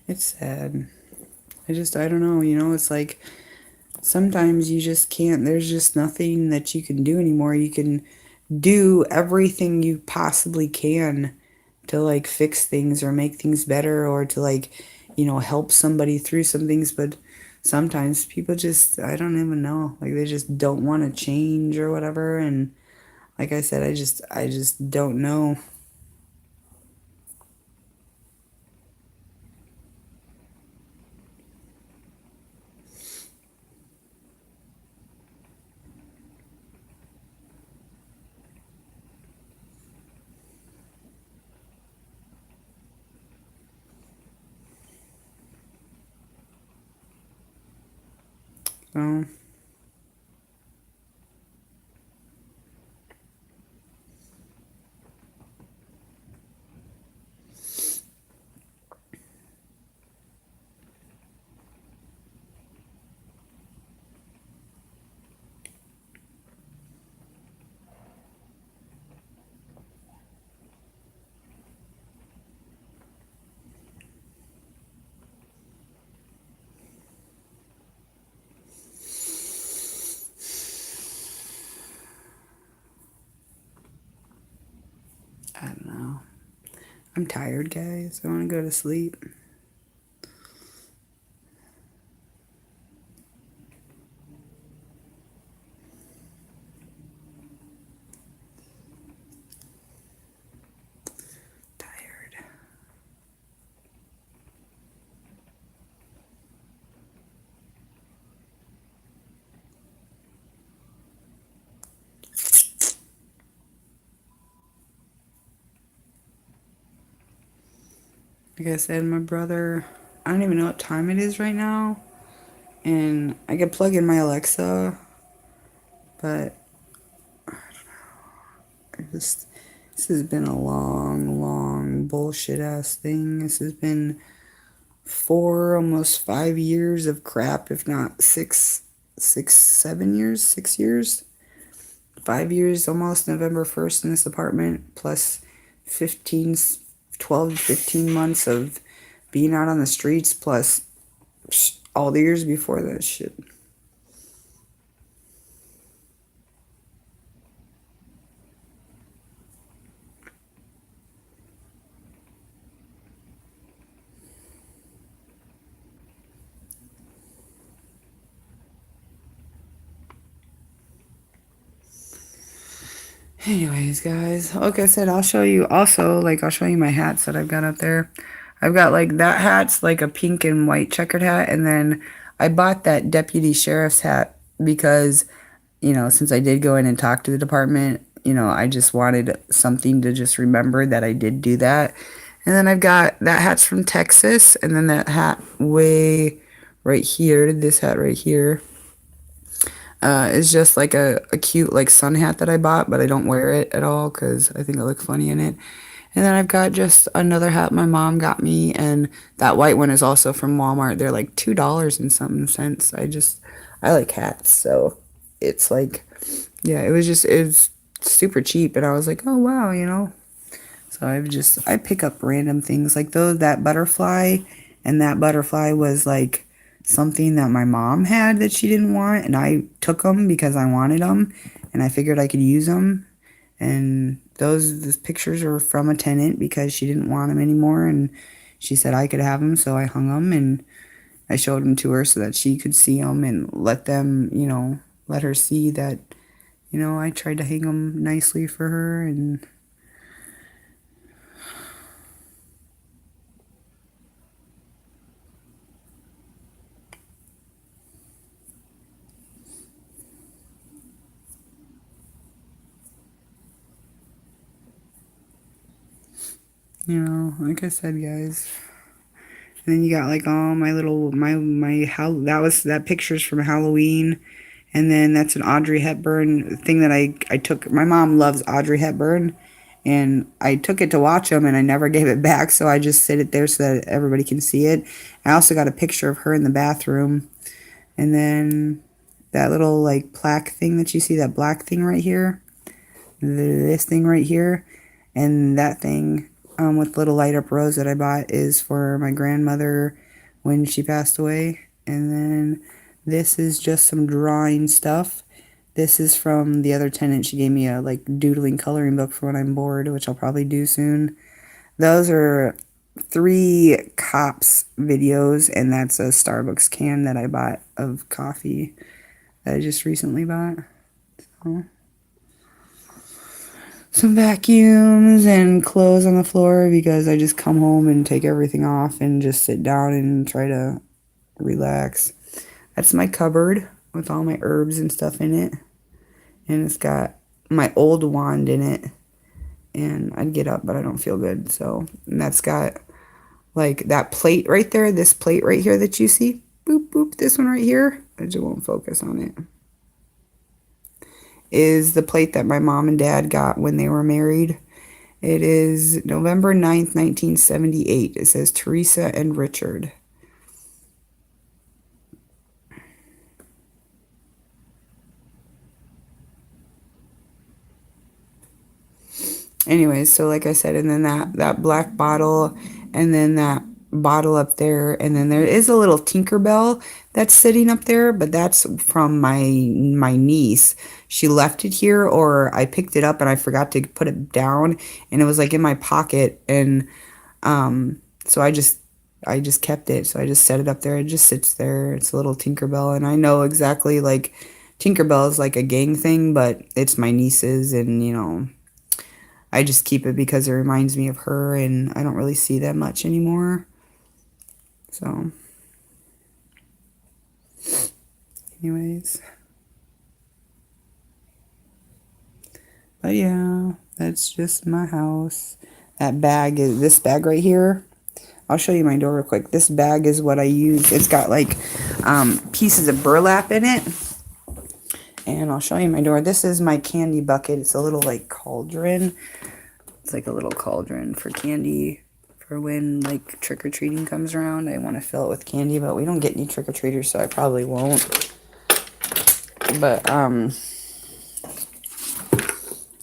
It's sad. I don't know, it's like sometimes you just can't, there's just nothing that you can do anymore. You can do everything you possibly can to like fix things or make things better or to like, help somebody through some things, but sometimes people just, I don't even know, like they just don't want to change or whatever. And like I said, I just don't know. So I don't know. I'm tired, guys. I want to go to sleep. Tired. Like I said, my brother, I don't even know what time it is right now. And I could plug in my Alexa, but I just, this has been a long, long bullshit ass thing. This has been 4, almost 5 years of crap, if not 7 years, 6 years. 5 years almost, November 1st in this apartment, plus 15, 12 to 15 months of being out on the streets, plus all the years before that shit. Anyways, guys, like I said, I'll show you also, like, I'll show you my hats that I've got up there. I've got, like, that hat's like a pink and white checkered hat, and then I bought that deputy sheriff's hat because, you know, since I did go in and talk to the department, you know, I just wanted something to just remember that I did do that. And then I've got that hat's from Texas, and then that hat way right here, this hat right here. It's just like a cute like sun hat that I bought, but I don't wear it at all because I think I look funny in it. And then I've got just another hat my mom got me, and that white one is also from Walmart. They're like $2 and something cents. I like hats, so it's like, yeah, it's super cheap, and I was like, oh wow, you know. So I pick up random things like that butterfly, and that butterfly was like something that my mom had that she didn't want, and I took them because I wanted them, and I figured I could use them. And those pictures are from a tenant because she didn't want them anymore, and she said I could have them, so I hung them and I showed them to her so that she could see them and let them, you know, let her see that, you know, I tried to hang them nicely for her. And you know, like I said, guys. And then you got like all my little how that picture's from Halloween, and then that's an Audrey Hepburn thing that I took. My mom loves Audrey Hepburn, and I took it to watch them, and I never gave it back, so I just sit it there so that everybody can see it. I also got a picture of her in the bathroom, and then that little like plaque thing that you see, that black thing right here, this thing right here, and that thing with little light up rose that I bought is for my grandmother when she passed away. And then this is just some drawing stuff. This is from the other tenant. She gave me a like doodling coloring book for when I'm bored, which I'll probably do soon. Those are 3 cops videos, and that's a Starbucks can that I bought of coffee that I just recently bought. So some vacuums and clothes on the floor because I just come home and take everything off and just sit down and try to relax. That's my cupboard with all my herbs and stuff in it. And it's got my old wand in it. And I'd get up, but I don't feel good. So, and that's got like that plate right there, this plate right here that you see. Boop, boop, this one right here. I just won't focus on it. Is the plate that my mom and dad got when they were married. It is November 9th, 1978. It says Teresa and Richard. Anyways, so like I said, and then that black bottle, and then that bottle up there, and then there is a little Tinkerbell that's sitting up there, but that's from my niece. She left it here, or I picked it up and I forgot to put it down, and it was like in my pocket, and so I just kept it. So I just set it up there. It just sits there. It's a little Tinkerbell, and I know exactly like Tinkerbell is like a gang thing, but it's my niece's, and you know, I just keep it because it reminds me of her, and I don't really see them much anymore. So, anyways. But yeah, that's just my house. This bag right here, I'll show you my door real quick. This bag is what I use. It's got like pieces of burlap in it. And I'll show you my door. This is my candy bucket. It's a little like cauldron. It's like a little cauldron for candy for when like trick-or-treating comes around. I want to fill it with candy, but we don't get any trick-or-treaters, so I probably won't. But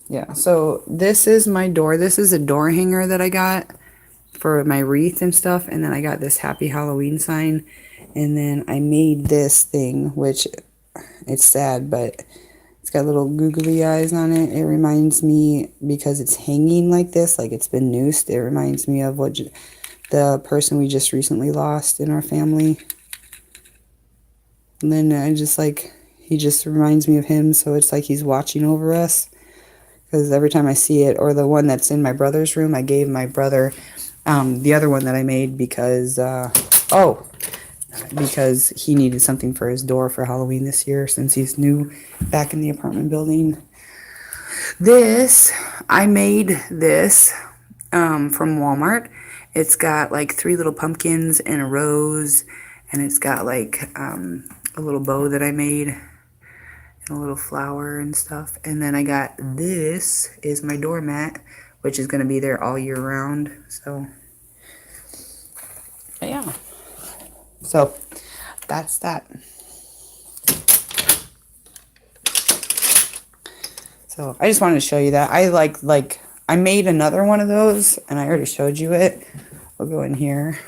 yeah, so this is my door. This is a door hanger that I got for my wreath and stuff. And then I got this Happy Halloween sign. And then I made this thing, which it's sad, but it's got little googly eyes on it. It reminds me, because it's hanging like this, like it's been noosed, it reminds me of what the person we just recently lost in our family. And then I just like, he just reminds me of him, so it's like he's watching over us. Because every time I see it, or the one that's in my brother's room, I gave my brother the other one that I made because, because he needed something for his door for Halloween this year since he's new back in the apartment building. This, I made this from Walmart. It's got like 3 little pumpkins and a rose, and it's got like a little bow that I made and a little flower and stuff. And then I got this is my doormat, which is going to be there all year round. So yeah. So that's that. So I just wanted to show you that. I like I made another one of those and I already showed you it. We'll go in here.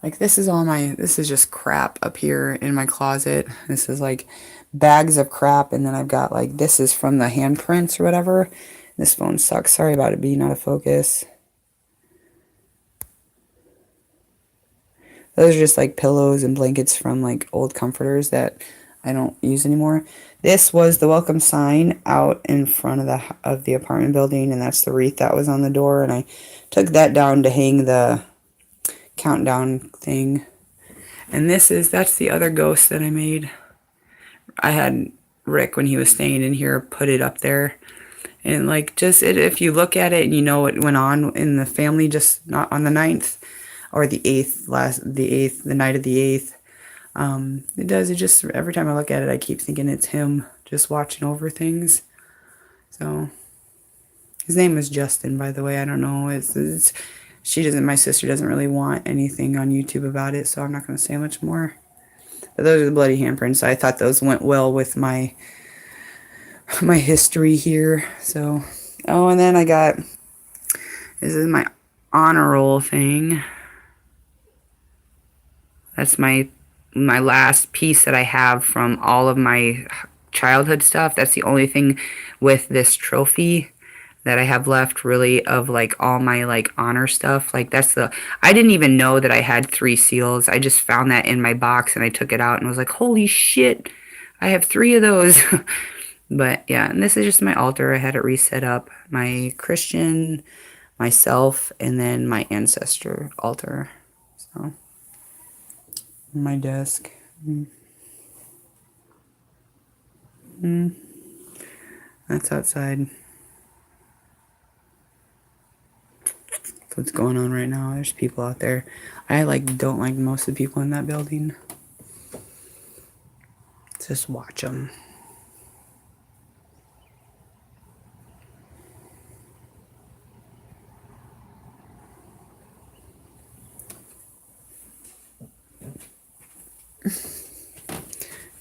Like this is just crap up here in my closet. This is like bags of crap, and then I've got like, this is from the handprints or whatever. This phone sucks. Sorry about it being out of focus. Those are just like pillows and blankets from like old comforters that I don't use anymore. This was the welcome sign out in front of the apartment building, and that's the wreath that was on the door, and I took that down to hang the countdown thing. And that's the other ghost that I made. I had Rick, when he was staying in here, put it up there. And like, just if you look at it and you know what went on in the family, just not on the 9th or the 8th, the night of the 8th. It just, every time I look at it, I keep thinking it's him just watching over things. So his name was Justin, by the way. I don't know. My sister doesn't really want anything on YouTube about it, so I'm not going to say much more. But those are the bloody handprints. I thought those went well with my history here. So, and then I got, this is my honor roll thing. That's my last piece that I have from all of my childhood stuff. That's the only thing with this trophy that I have left, really, of like all my like honor stuff. Like I didn't even know that I had 3 seals. I just found that in my box and I took it out and was like, holy shit, I have 3 of those. But yeah, and this is just my altar. I had it reset up. My Christian, myself, and then my ancestor altar. So my desk. That's outside. What's going on right now. There's people out there. I don't like most of the people in that building. Just watch them.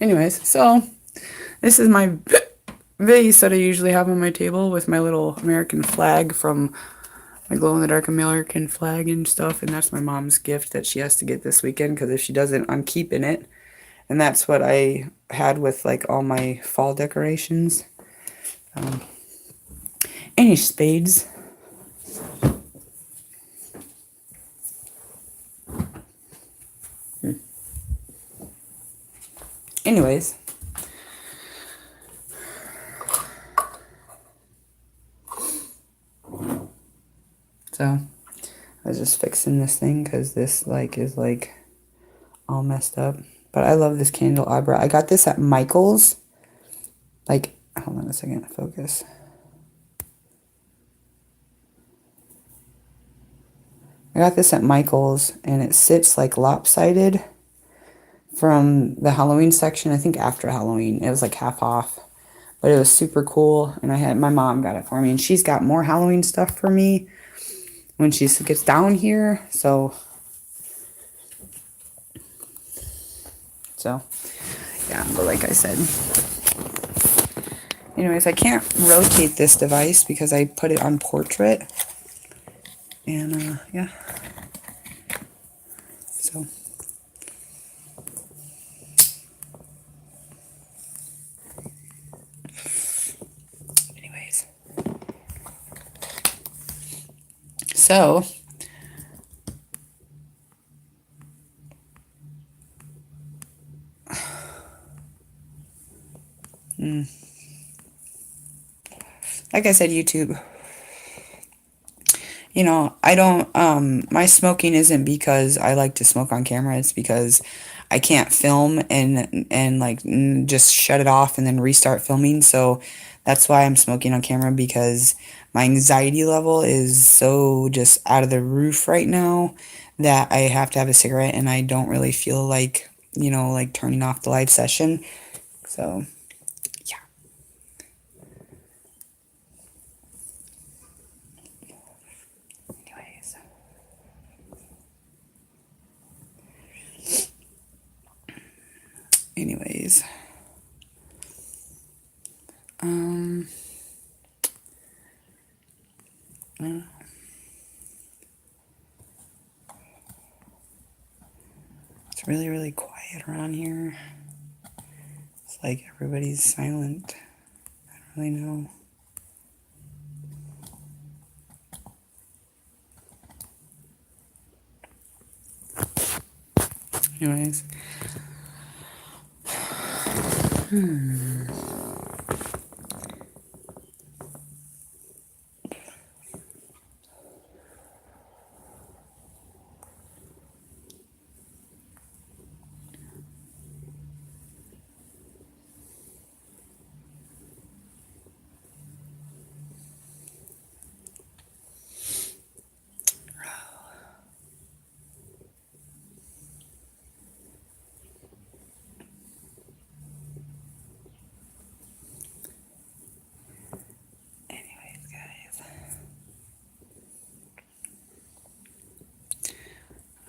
Anyways, so this is my vase that I usually have on my table with my little American flag from my glow-in-the-dark American flag and stuff, and that's my mom's gift that she has to get this weekend, because if she doesn't, I'm keeping it. And that's what I had with like all my fall decorations. Any spades. Anyways. So, I was just fixing this thing because this is all messed up. But I love this candelabra. I got this at Michael's. Like, hold on a second, focus. I got this at Michael's, and it sits like lopsided from the Halloween section. I think after Halloween, it was like half off, but it was super cool. And my mom got it for me, and she's got more Halloween stuff for me when she gets down here. So yeah, but like I said, anyways, I can't rotate this device because I put it on portrait, and yeah, so. Anyways, so like I said, YouTube, I don't, my smoking isn't because I like to smoke on camera. It's because I can't film and like just shut it off and then restart filming. So that's why I'm smoking on camera, because my anxiety level is so just out of the roof right now that I have to have a cigarette, and I don't really feel like, like turning off the live session. So yeah. Anyways, it's really, really quiet around here. It's like everybody's silent. I don't really know. Anyways.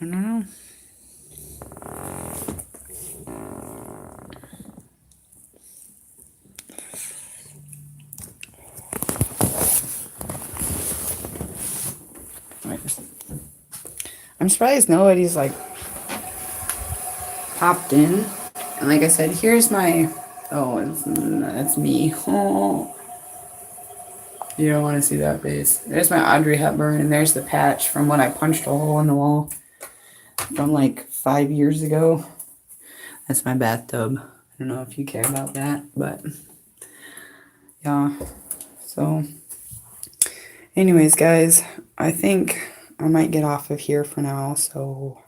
I don't know. I'm surprised nobody's like popped in. And like I said, here's my, that's me. Oh, you don't want to see that face. There's my Audrey Hepburn, and there's the patch from when I punched a hole in the wall from like 5 years ago. That's my bathtub. I don't know if you care about that, but yeah. So anyways, guys, I think I might get off of here for now. So